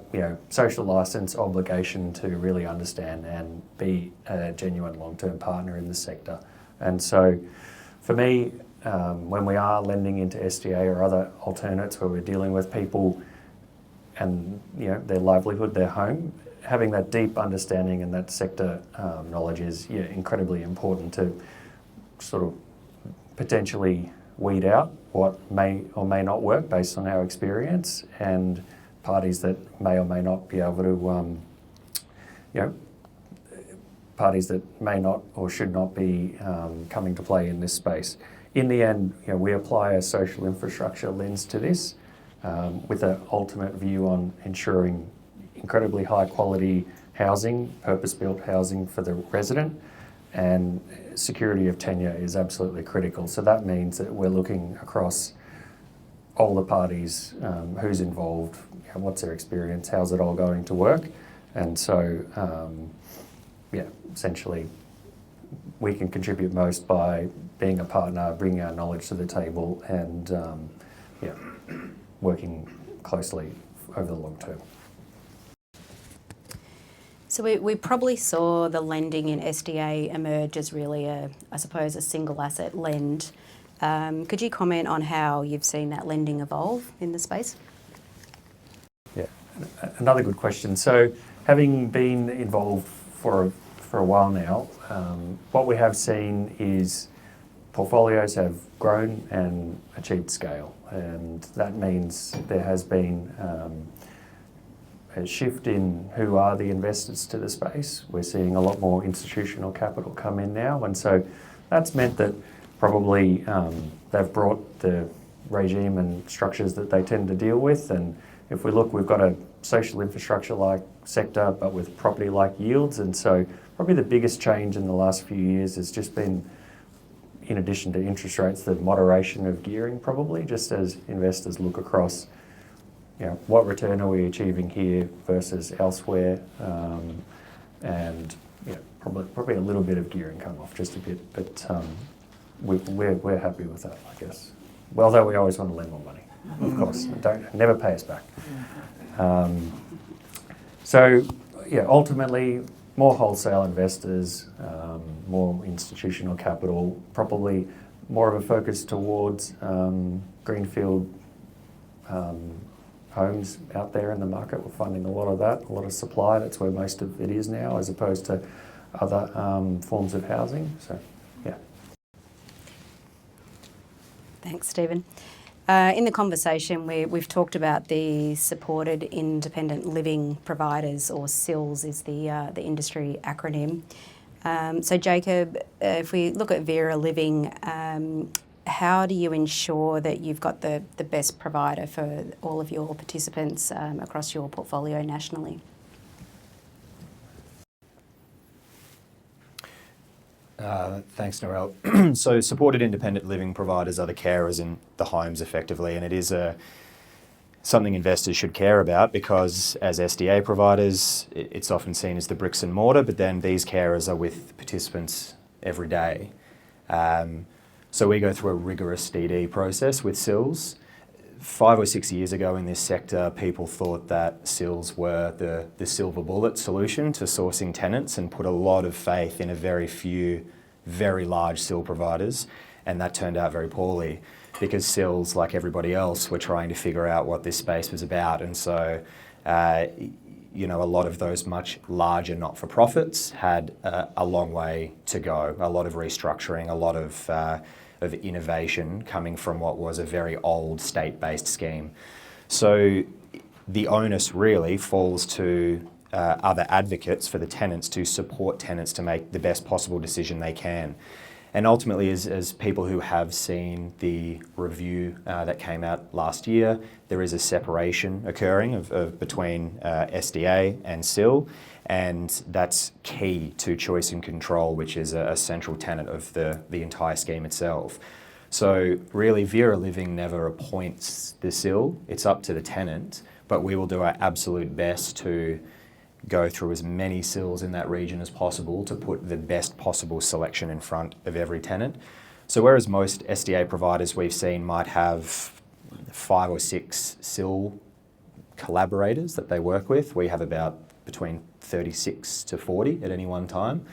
social license obligation to really understand and be a genuine long-term partner in the sector. And so for me, when we are lending into SDA or other alternates where we're dealing with people and their livelihood, their home, having that deep understanding and that sector knowledge is incredibly important to sort of potentially weed out what may or may not work based on our experience, and parties that may or may not be able to, parties that may not or should not be coming to play in this space. In the end, we apply a social infrastructure lens to this with an ultimate view on ensuring incredibly high quality housing, purpose-built housing for the resident, and security of tenure is absolutely critical. So that means that we're looking across all the parties, who's involved, what's their experience, how's it all going to work. And so, essentially, we can contribute most by being a partner, bringing our knowledge to the table, and working closely over the long term. So we probably saw the lending in SDA emerge as really a single asset lend. Could you comment on how you've seen that lending evolve in the space? Yeah, another good question. So having been involved for a while now, what we have seen is portfolios have grown and achieved scale, and that means there has been a shift in who are the investors to the space. We're seeing a lot more institutional capital come in now, and so that's meant that probably they've brought the regime and structures that they tend to deal with. And if we look, we've got a social infrastructure-like sector, but with property-like yields. And so probably the biggest change in the last few years has just been, in addition to interest rates, the moderation of gearing, probably, just as investors look across, what return are we achieving here versus elsewhere, and probably a little bit of gearing come off, just a bit, but we're happy with that, I guess. Well, although we always want to lend more money, of course, never pay us back. Ultimately, more wholesale investors, more institutional capital, probably more of a focus towards greenfield homes out there in the market. We're finding a lot of that, a lot of supply. That's where most of it is now, as opposed to other forms of housing. So, yeah. Thanks, Stephen. In the conversation, we've talked about the supported independent living providers, or SILs is the industry acronym. So Jacob, if we look at Vera Living, how do you ensure that you've got the best provider for all of your participants across your portfolio nationally? Thanks, Narelle. So supported independent living providers are the carers in the homes effectively, and it is something investors should care about, because as SDA providers, it's often seen as the bricks and mortar, but then these carers are with participants every day. So we go through a rigorous DD process with SILs. 5 or 6 years ago in this sector, people thought that SILs were the silver bullet solution to sourcing tenants, and put a lot of faith in a very few, very large SIL providers, and that turned out very poorly, because SILs, like everybody else, were trying to figure out what this space was about. And so, a lot of those much larger not-for-profits had a long way to go, a lot of restructuring, a lot of innovation coming from what was a very old state-based scheme. So the onus really falls to other advocates for the tenants to support tenants to make the best possible decision they can. And ultimately, as people who have seen the review that came out last year, there is a separation occurring between SDA and SIL, and that's key to choice and control, which is a central tenet of the entire scheme itself. So really, Vera Living never appoints the SIL. It's up to the tenant, but we will do our absolute best to go through as many SILs in that region as possible to put the best possible selection in front of every tenant. So whereas most SDA providers we've seen might have 5 or 6 SIL collaborators that they work with, we have about between 36 to 40 at any one time.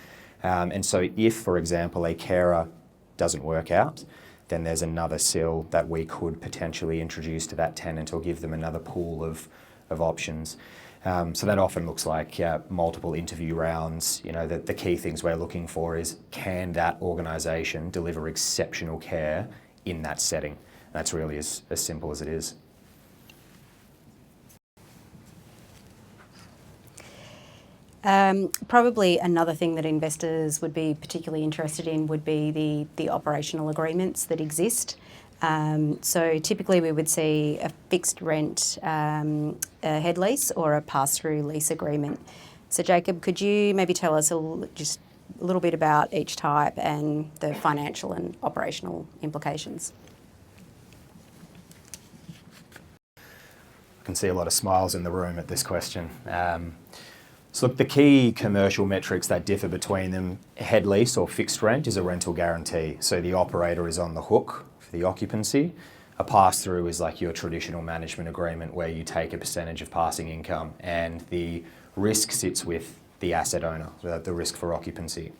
And so if, for example, a carer doesn't work out, then there's another SIL that we could potentially introduce to that tenant, or give them another pool of options. So that often looks like multiple interview rounds. The key things we're looking for is, can that organisation deliver exceptional care in that setting? And that's really as simple as it is. Probably another thing that investors would be particularly interested in would be the operational agreements that exist. So typically we would see a fixed rent head lease or a pass-through lease agreement. So Jacob, could you maybe tell us just a little bit about each type and the financial and operational implications? I can see a lot of smiles in the room at this question. So look, the key commercial metrics that differ between them, head lease or fixed rent is a rental guarantee. So the operator is on the hook for the occupancy. A pass-through is like your traditional management agreement where you take a percentage of passing income and the risk sits with the asset owner, the risk for occupancy.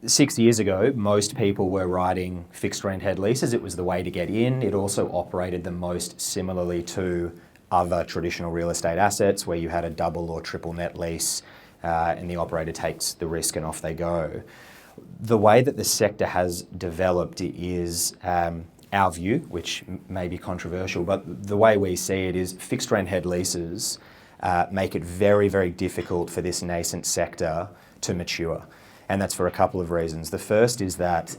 6 years ago, most people were writing fixed rent head leases. It was the way to get in. It also operated the most similarly to other traditional real estate assets where you had a double or triple net lease and the operator takes the risk and off they go. The way that the sector has developed is our view, which may be controversial, but the way we see it is fixed rent head leases make it very, very difficult for this nascent sector to mature. And that's for a couple of reasons. The first is that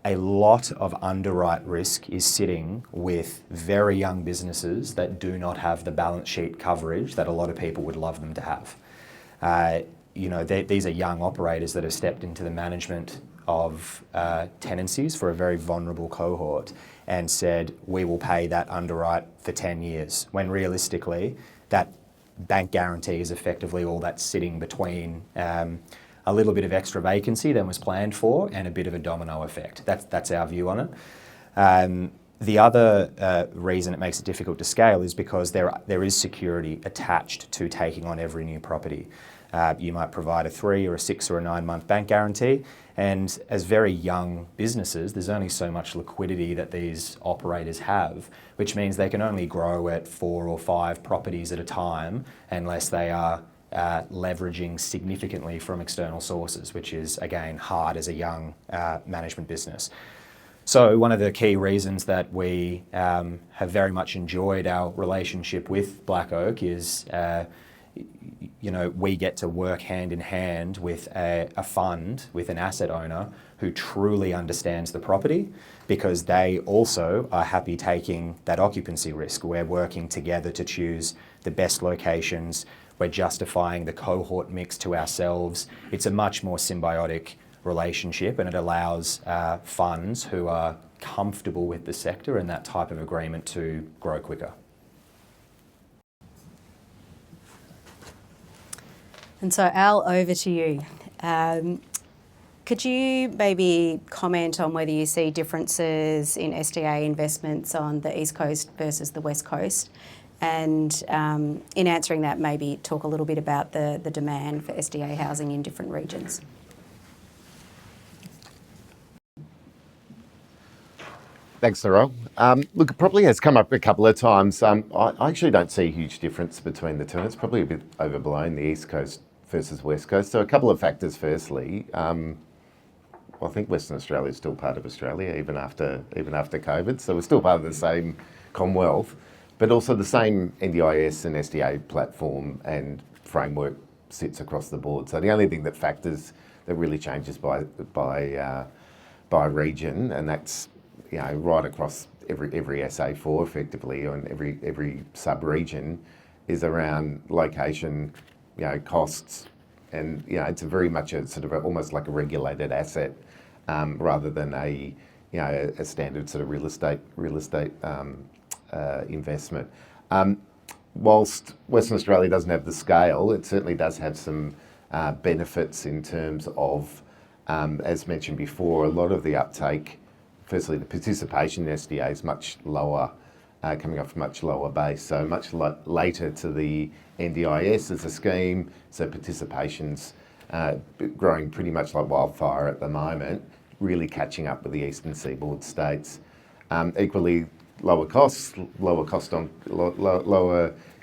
a lot of underwrite risk is sitting with very young businesses that do not have the balance sheet coverage that a lot of people would love them to have. These are young operators that have stepped into the management of tenancies for a very vulnerable cohort and said, we will pay that underwrite for 10 years, when realistically that bank guarantee is effectively all that's sitting between a little bit of extra vacancy than was planned for and a bit of a domino effect. That's our view on it. The other reason it makes it difficult to scale is because there is security attached to taking on every new property. You might provide a 3 or a 6 or a 9 month bank guarantee, and as very young businesses, there's only so much liquidity that these operators have, which means they can only grow at 4 or 5 properties at a time unless they are leveraging significantly from external sources, which is, again, hard as a young management business. So one of the key reasons that we have very much enjoyed our relationship with Blackoak is we get to work hand in hand with a fund, with an asset owner who truly understands the property, because they also are happy taking that occupancy risk. We're working together to choose the best locations. We're justifying the cohort mix to ourselves. It's a much more symbiotic relationship, and it allows funds who are comfortable with the sector and that type of agreement to grow quicker. And so Al, over to you. Could you maybe comment on whether you see differences in SDA investments on the East Coast versus the West Coast? And in answering that, maybe talk a little bit about the demand for SDA housing in different regions. Thanks, Narelle. Look, it probably has come up a couple of times. I actually don't see a huge difference between the two. It's probably a bit overblown, the East Coast versus West Coast. So a couple of factors. Firstly, I think Western Australia is still part of Australia, even after COVID. So we're still part of the same Commonwealth, but also the same NDIS and SDA platform and framework sits across the board. So the only thing that really changes by region, and that's right across every SA4 effectively, and every sub-region, is around location, costs, and it's very much a sort of almost like a regulated asset rather than a standard sort of real estate investment. Whilst Western Australia doesn't have the scale, it certainly does have some benefits in terms of, as mentioned before, a lot of the uptake. Firstly, the participation in SDA is much lower, coming off a much lower base, so much later to the NDIS as a scheme, so participation's growing pretty much like wildfire at the moment, really catching up with the eastern seaboard states. Equally, lower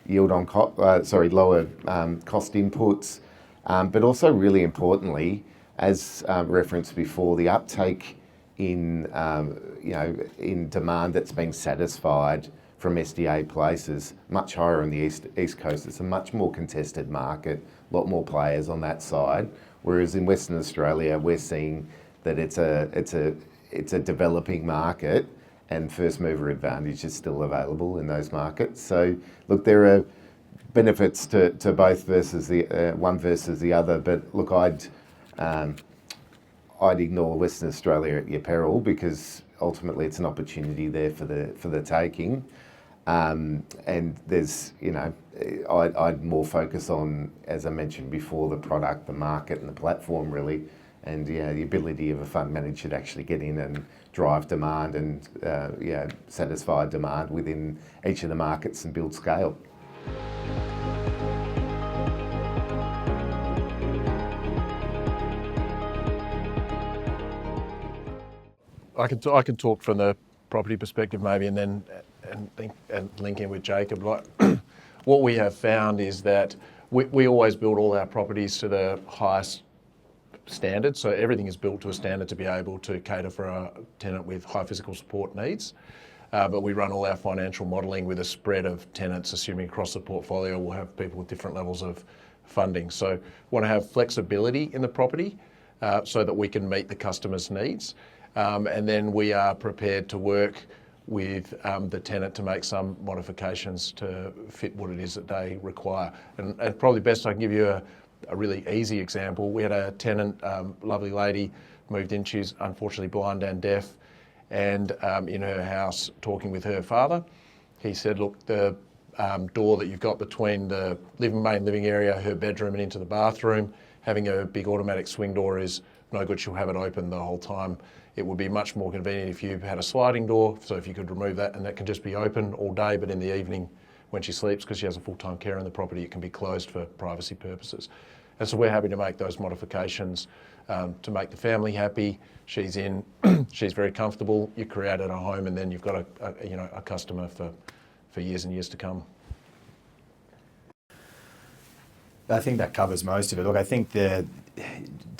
yield on lower cost inputs, but also really importantly, as referenced before, the uptake in demand that's being satisfied from SDA places much higher on the East Coast. It's a much more contested market, a lot more players on that side. Whereas in Western Australia, we're seeing that it's it's a developing market, and first mover advantage is still available in those markets. So look, there are benefits to both versus the one versus the other. But look, I'd ignore Western Australia at your peril, because ultimately it's an opportunity there for the taking. And there's, I'd more focus on, as I mentioned before, the product, the market, and the platform really, and the ability of a fund manager to actually get in and drive demand and satisfy demand within each of the markets and build scale. I could talk from the property perspective maybe, and then link in with Jacob. Like, what we have found is that we always build all our properties to the highest standard. So everything is built to a standard to be able to cater for a tenant with high physical support needs. But we run all our financial modelling with a spread of tenants, assuming across the portfolio we'll have people with different levels of funding. So we want to have flexibility in the property so that we can meet the customer's needs. And then we are prepared to work with the tenant to make some modifications to fit what it is that they require. And probably best I can give you a really easy example. We had a tenant, lovely lady, moved in. She's unfortunately blind and deaf, and in her house, talking with her father, he said, look, the door that you've got between the main living area, her bedroom, and into the bathroom, having a big automatic swing door is no good. She'll have it open the whole time. It would be much more convenient if you had a sliding door, so if you could remove that, and that can just be open all day, but in the evening when she sleeps, because she has a full-time carer in the property, it can be closed for privacy purposes. And so we're happy to make those modifications to make the family happy. She's in, she's very comfortable. You created a home, and then you've got a customer for years and years to come. I think that covers most of it. Look, I think to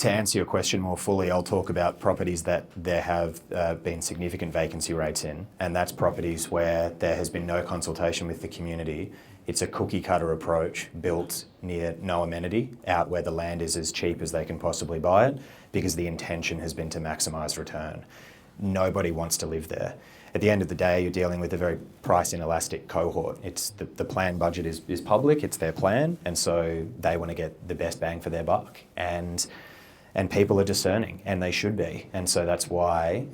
answer your question more fully, I'll talk about properties that there have been significant vacancy rates in, and that's properties where there has been no consultation with the community. It's a cookie cutter approach built near no amenity, out where the land is as cheap as they can possibly buy it, because the intention has been to maximise return. Nobody wants to live there. At the end of the day, you're dealing with a very price inelastic cohort. It's the plan budget is public, it's their plan, and so they want to get the best bang for their buck. And people are discerning, and they should be. And so that's why,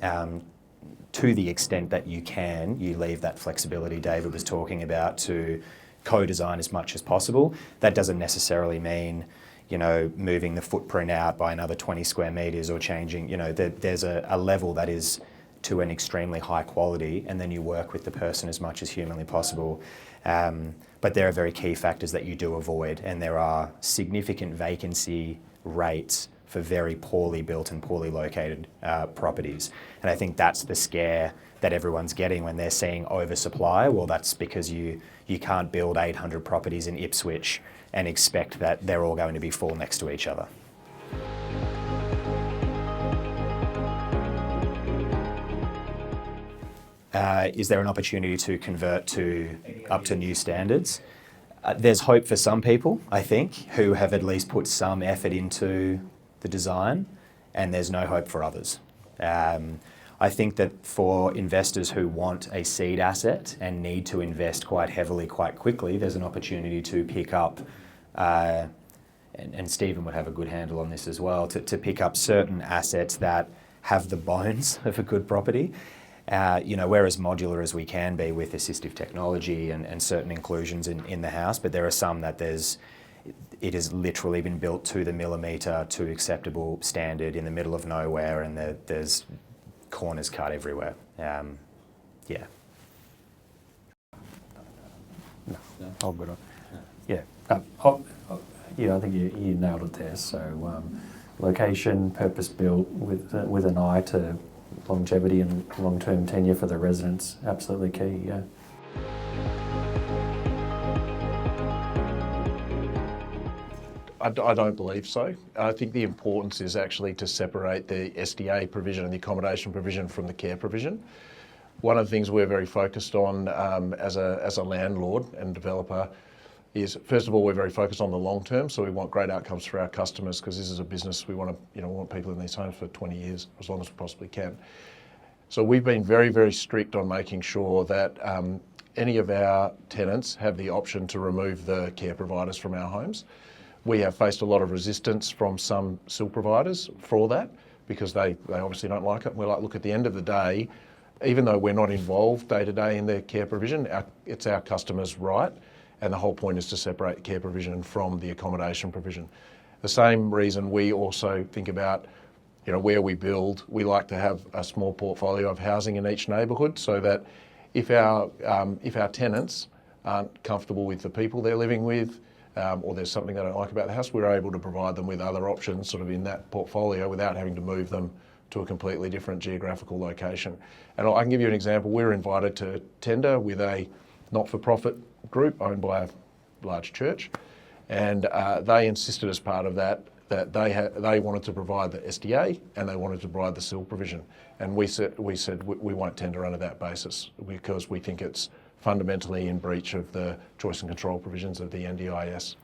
to the extent that you can, you leave that flexibility David was talking about to co-design as much as possible. That doesn't necessarily mean, moving the footprint out by another 20 square metres or changing, there's a level that is to an extremely high quality, and then you work with the person as much as humanly possible. But there are very key factors that you do avoid, and there are significant vacancy rates for very poorly built and poorly located properties. And I think that's the scare that everyone's getting when they're seeing oversupply. Well, that's because you can't build 800 properties in Ipswich and expect that they're all going to be full next to each other. Is there an opportunity to convert up to new standards? There's hope for some people, I think, who have at least put some effort into the design, and there's no hope for others. I think that for investors who want a seed asset and need to invest quite heavily, quite quickly, there's an opportunity to pick up, and Stephen would have a good handle on this as well, to pick up certain assets that have the bones of a good property. We're as modular as we can be with assistive technology and certain inclusions in the house, but there are some that it has literally been built to the millimetre to acceptable standard in the middle of nowhere, and there's corners cut everywhere. Yeah. No, I'll go on. Yeah. I think you nailed it there. So location, purpose built with an eye to longevity and long-term tenure for the residents, absolutely key, yeah. I don't believe so. I think the importance is actually to separate the SDA provision and the accommodation provision from the care provision. One of the things we're very focused on as a landlord and developer is, first of all, we're very focused on the long term, so we want great outcomes for our customers, because this is a business we want people in these homes for 20 years, as long as we possibly can. So we've been very, very strict on making sure that any of our tenants have the option to remove the care providers from our homes. We have faced a lot of resistance from some SIL providers for that because they obviously don't like it. We're like, look, at the end of the day, even though we're not involved day to day in their care provision, it's our customers' right, and the whole point is to separate care provision from the accommodation provision. The same reason we also think about, you know, where we build, we like to have a small portfolio of housing in each neighbourhood so that if our tenants aren't comfortable with the people they're living with, or there's something they don't like about the house, we're able to provide them with other options sort of in that portfolio without having to move them to a completely different geographical location. And I can give you an example. We were invited to tender with a not-for-profit group owned by a large church, and they insisted as part of that they wanted to provide the SDA and they wanted to provide the SIL provision. And we said we won't tender under that basis because we think it's fundamentally in breach of the choice and control provisions of the NDIS.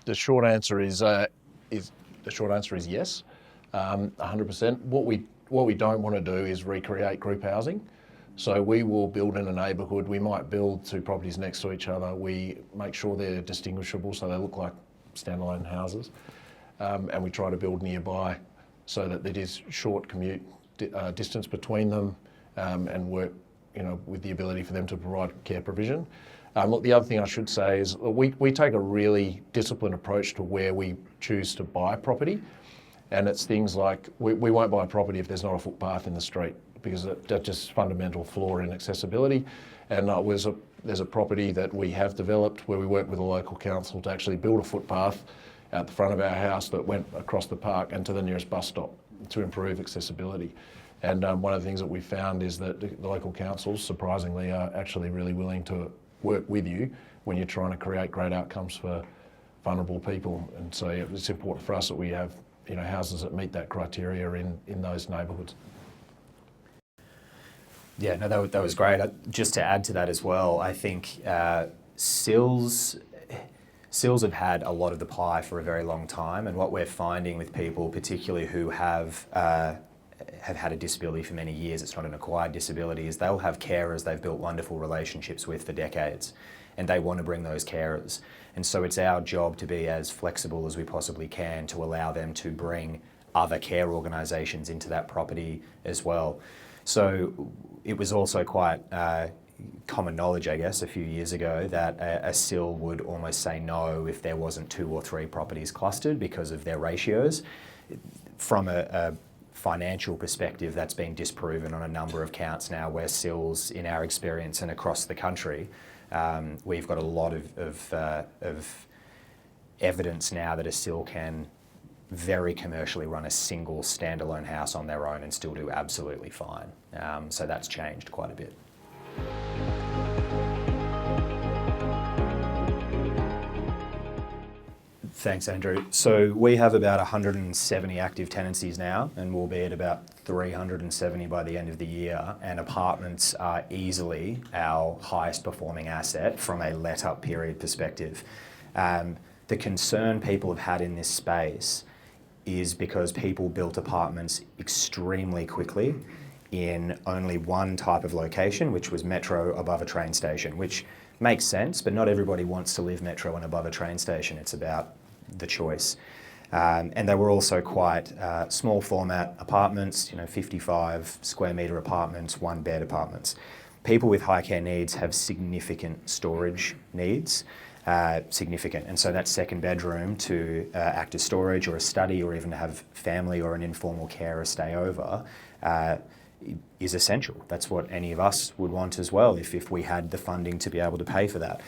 The short answer is yes, 100%. What we don't want to do is recreate group housing. So we will build in a neighbourhood. We might build two properties next to each other. We make sure they're distinguishable so they look like standalone houses, and we try to build nearby so that it is short commute distance between them, and work, you know, with the ability for them to provide care provision. Look, the other thing I should say is we take a really disciplined approach to where we choose to buy property, and it's things like we won't buy property if there's not a footpath in the street because that's just fundamental flaw in accessibility. And there's a property that we have developed where we work with a local council to actually build a footpath out the front of our house that went across the park and to the nearest bus stop to improve accessibility. And one of the things that we found is that the local councils, surprisingly, are actually really willing to work with you when you're trying to create great outcomes for vulnerable people. And so it's important for us that we have, you know, houses that meet that criteria in those neighbourhoods. Yeah, no, that was great. Just to add to that as well, I think SILs have had a lot of the pie for a very long time, and what we're finding with people, particularly who have had a disability for many years, it's not an acquired disability, is they'll have carers they've built wonderful relationships with for decades, and they want to bring those carers. And so it's our job to be as flexible as we possibly can to allow them to bring other care organisations into that property as well. So it was also quite common knowledge, I guess, a few years ago that a SIL would almost say no if there wasn't 2 or 3 properties clustered because of their ratios. From a financial perspective, that's been disproven on a number of counts now, where SILs, in our experience and across the country, we've got a lot of evidence now that a SIL can very commercially run a single standalone house on their own and still do absolutely fine. So that's changed quite a bit. Thanks, Andrew. So we have about 170 active tenancies now, and we'll be at about 370 by the end of the year, and apartments are easily our highest performing asset from a let-up period perspective. The concern people have had in this space is because people built apartments extremely quickly in only one type of location, which was metro above a train station, which makes sense, but not everybody wants to live metro and above a train station. It's about the choice. And they were also quite small format apartments, 55 square metre apartments, 1 bed apartments. People with high care needs have significant storage needs, and so that second bedroom to act as storage or a study, or even to have family or an informal carer stay over, is essential. That's what any of us would want as well if we had the funding to be able to pay for that.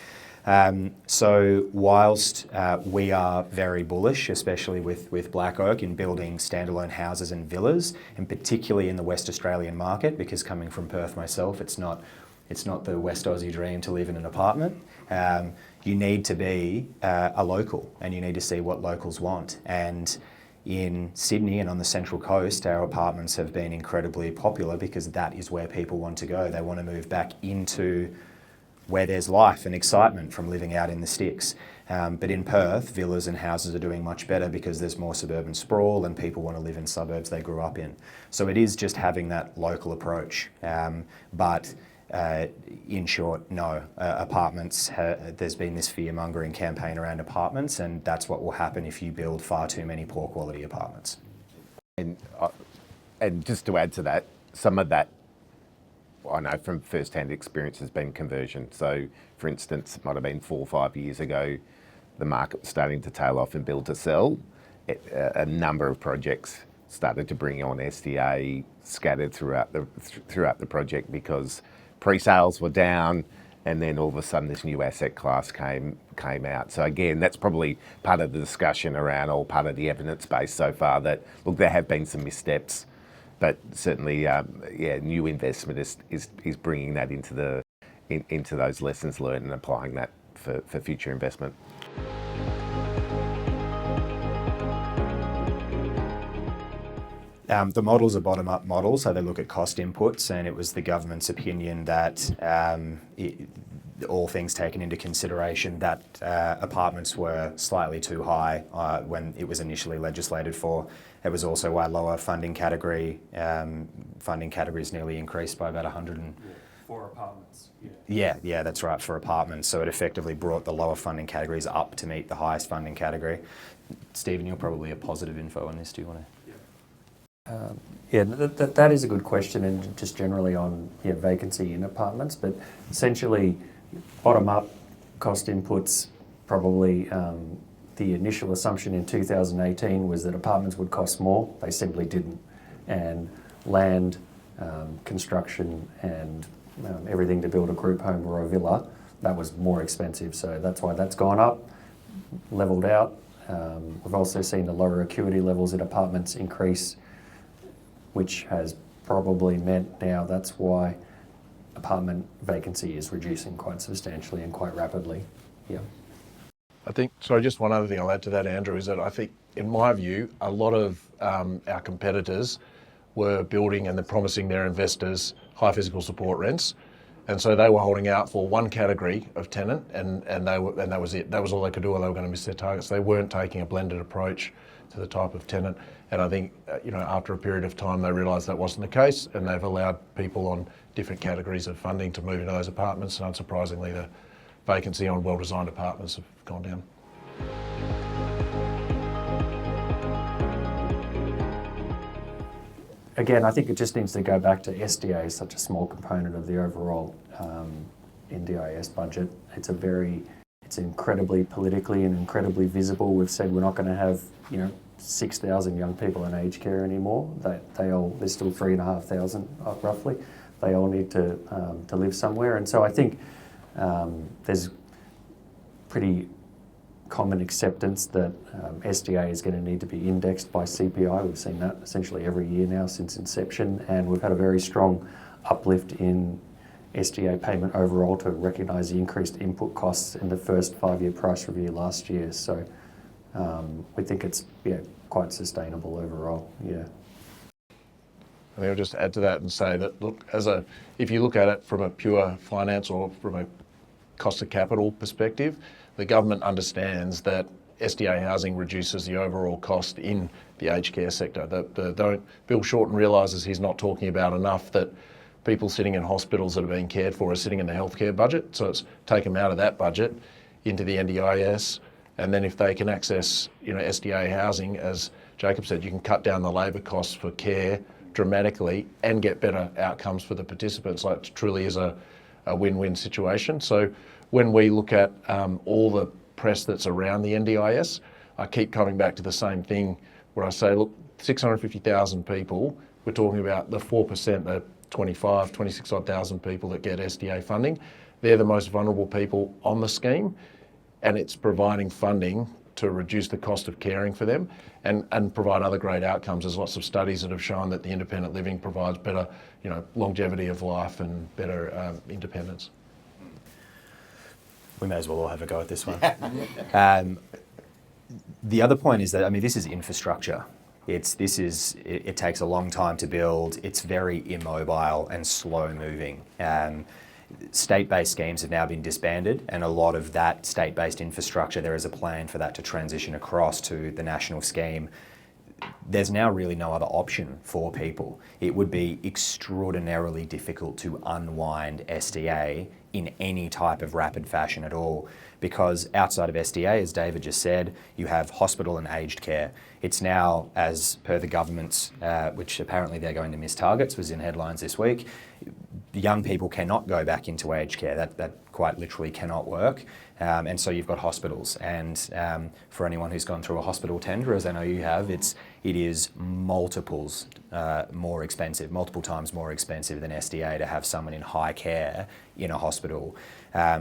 So whilst we are very bullish, especially with Blackoak, in building standalone houses and villas, and particularly in the West Australian market, because coming from Perth myself, it's not the West Aussie dream to live in an apartment. You need to be a local, and you need to see what locals want. And in Sydney and on the Central Coast, our apartments have been incredibly popular because that is where people want to go. They want to move back into where there's life and excitement from living out in the sticks. But in Perth, villas and houses are doing much better because there's more suburban sprawl and people want to live in suburbs they grew up in. So it is just having that local approach. But in short, no. Apartments, there's been this fear-mongering campaign around apartments, and that's what will happen if you build far too many poor quality apartments. And just to add to that, some of that I know from first-hand experience has been conversion. So, for instance, it might have been 4 or 5 years ago, the market was starting to tail off in build to sell. A number of projects started to bring on SDA scattered throughout the project because pre-sales were down, and then all of a sudden this new asset class came out. So again, that's probably part of the discussion around, or part of the evidence base so far, that look, there have been some missteps. But certainly, new investment is bringing that into those lessons learned and applying that for future investment. The model's a bottom-up model, so they look at cost inputs, and it was the government's opinion that, all things taken into consideration, that apartments were slightly too high when it was initially legislated for. It was also why lower funding categories nearly increased by about 100 and... For apartments. Yeah, that's right, for apartments. So it effectively brought the lower funding categories up to meet the highest funding category. Stephen, you're probably a positive info on this. Do you want to? That is a good question, and just generally on vacancy in apartments. But essentially, bottom-up cost inputs, probably the initial assumption in 2018 was that apartments would cost more. They simply didn't. And land, construction and everything to build a group home or a villa, that was more expensive. So that's why that's gone up, levelled out. We've also seen the lower acuity levels in apartments increase, which has probably meant now that's why apartment vacancy is reducing quite substantially and quite rapidly. Yeah. I think, sorry, just one other thing I'll add to that, Andrew, is that I think, in my view, a lot of our competitors were building and they're promising their investors high physical support rents. And so they were holding out for one category of tenant, and that was it. That was all they could do, or they were going to miss their targets. They weren't taking a blended approach to the type of tenant. And I think, after a period of time, they realised that wasn't the case, and they've allowed people on different categories of funding to move into those apartments. And unsurprisingly, the vacancy on well-designed apartments have gone down. Again, I think it just needs to go back to SDA is such a small component of the overall NDIS budget. It's incredibly politically and incredibly visible. We've said we're not going to have 6,000 young people in aged care anymore. There's still 3,500 roughly. They all need to live somewhere, and so I think there's pretty common acceptance that SDA is going to need to be indexed by CPI. We've seen that essentially every year now since inception, and we've had a very strong uplift in SDA payment overall to recognise the increased input costs in the first 5-year price review last year. So we think it's quite sustainable overall. Yeah. I think I'll just add to that and say that, look, if you look at it from a pure finance or from a cost of capital perspective, the government understands that SDA housing reduces the overall cost in the aged care sector. Bill Shorten realises he's not talking about enough that people sitting in hospitals that are being cared for are sitting in the healthcare budget. So it's take them out of that budget into the NDIS, and then if they can access SDA housing, as Jacob said, you can cut down the labour costs for care dramatically and get better outcomes for the participants. Like, it truly is a win-win situation. So when we look at all the press that's around the NDIS, I keep coming back to the same thing where I say, look, 650,000 people, we're talking about the 4%, the 26,000 people that get SDA funding. They're the most vulnerable people on the scheme, and it's providing funding to reduce the cost of caring for them and provide other great outcomes. There's lots of studies that have shown that the independent living provides better, longevity of life and better independence. We may as well all have a go at this one. The other point is that, this is infrastructure. It takes a long time to build. It's very immobile and slow moving. state-based schemes have now been disbanded, and a lot of that state-based infrastructure, there is a plan for that to transition across to the national scheme. There's now really no other option for people. It would be extraordinarily difficult to unwind SDA in any type of rapid fashion at all, because outside of SDA, as David just said, you have hospital and aged care. It's now, as per the government's, which apparently they're going to miss targets, was in headlines this week, young people cannot go back into aged care. That quite literally cannot work. And so you've got hospitals. And for anyone who's gone through a hospital tender, as I know you have, it is multiples more expensive, multiple times more expensive than SDA to have someone in high care in a hospital.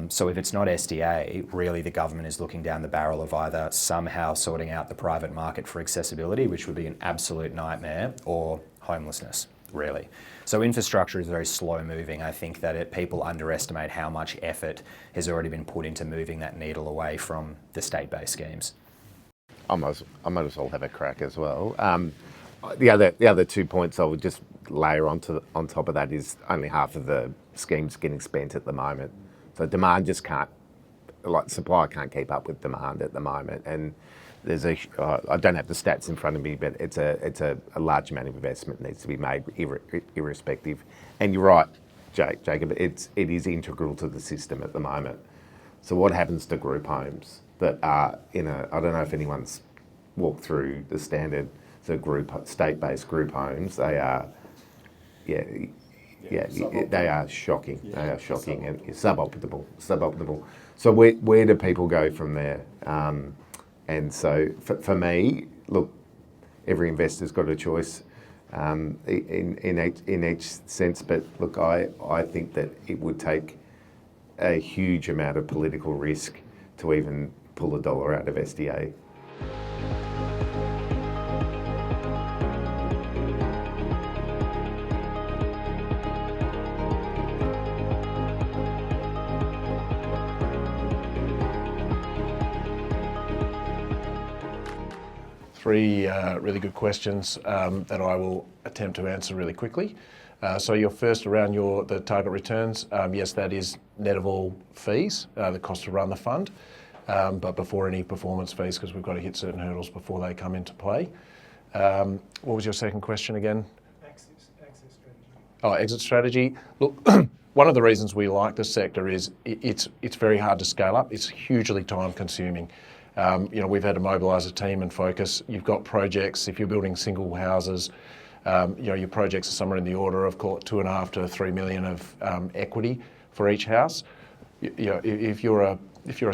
So if it's not SDA, really the government is looking down the barrel of either somehow sorting out the private market for accessibility, which would be an absolute nightmare, or homelessness, really. So infrastructure is very slow moving. I think that people underestimate how much effort has already been put into moving that needle away from the state-based schemes. I might as well have a crack as well. The other 2 points I would just layer on top of that is only half of the schemes getting spent at the moment. So demand just can't, supply can't keep up with demand at the moment. And there's I don't have the stats in front of me, but it's a large amount of investment needs to be made irrespective. And you're right, Jacob, it is integral to the system at the moment. So what happens to group homes that are I don't know if anyone's walked through the standard, state-based group homes, they are, they are shocking. They are shocking and suboptimal. So where do people go from there? And so for me, look, every investor's got a choice in each sense, but look, I think that it would take a huge amount of political risk to even pull a dollar out of SDA. Three really good questions that I will attempt to answer really quickly. So your first around the target returns, yes, that is net of all fees, the cost to run the fund, but before any performance fees, because we've got to hit certain hurdles before they come into play. What was your second question again? Exit strategy. Oh, exit strategy. Look, one of the reasons we like this sector is it's very hard to scale up. It's hugely time consuming. We've had to mobilise a team and focus. You've got projects, if you're building single houses, your projects are somewhere in the order of, call it, 2.5 to 3 million of equity for each house. If you're a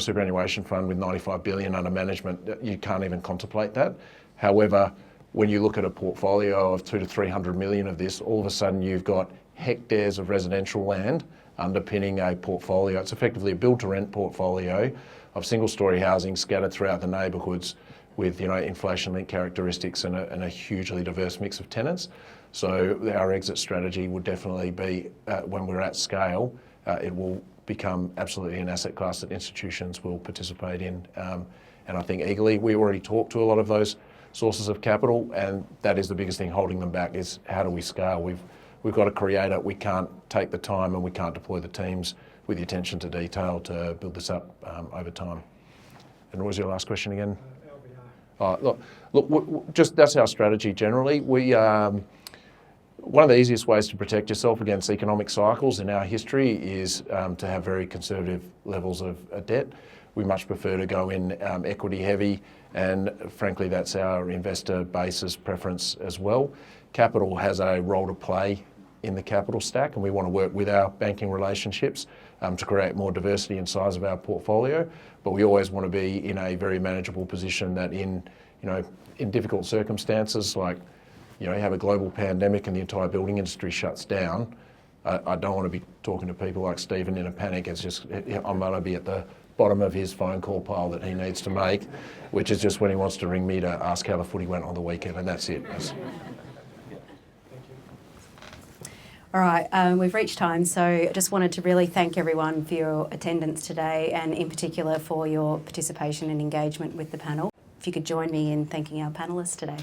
superannuation fund with 95 billion under management, you can't even contemplate that. However, when you look at a portfolio of 200 to 300 million of this, all of a sudden you've got hectares of residential land underpinning a portfolio. It's effectively a build-to-rent portfolio of single-storey housing scattered throughout the neighbourhoods with inflation-linked characteristics and a hugely diverse mix of tenants. So our exit strategy would definitely be, when we're at scale, it will become absolutely an asset class that institutions will participate in. And I think eagerly, we already talked to a lot of those sources of capital, and that is the biggest thing holding them back, is how do we scale? We've got to create it. We can't take the time and we can't deploy the teams with the attention to detail to build this up over time. And what was your last question again? LVI. Look, just that's our strategy generally. One of the easiest ways to protect yourself against economic cycles in our history is to have very conservative levels of debt. We much prefer to go in equity heavy, and frankly, that's our investor base's preference as well. Capital has a role to play in the capital stack, and we want to work with our banking relationships to create more diversity and size of our portfolio. But we always want to be in a very manageable position that in difficult circumstances, like you have a global pandemic and the entire building industry shuts down, I don't want to be talking to people like Stephen in a panic. It's just, I'm going to be at the bottom of his phone call pile that he needs to make, which is just when he wants to ring me to ask how the footy went on the weekend, and that's it. All right, we've reached time, so I just wanted to really thank everyone for your attendance today, and in particular for your participation and engagement with the panel. If you could join me in thanking our panellists today.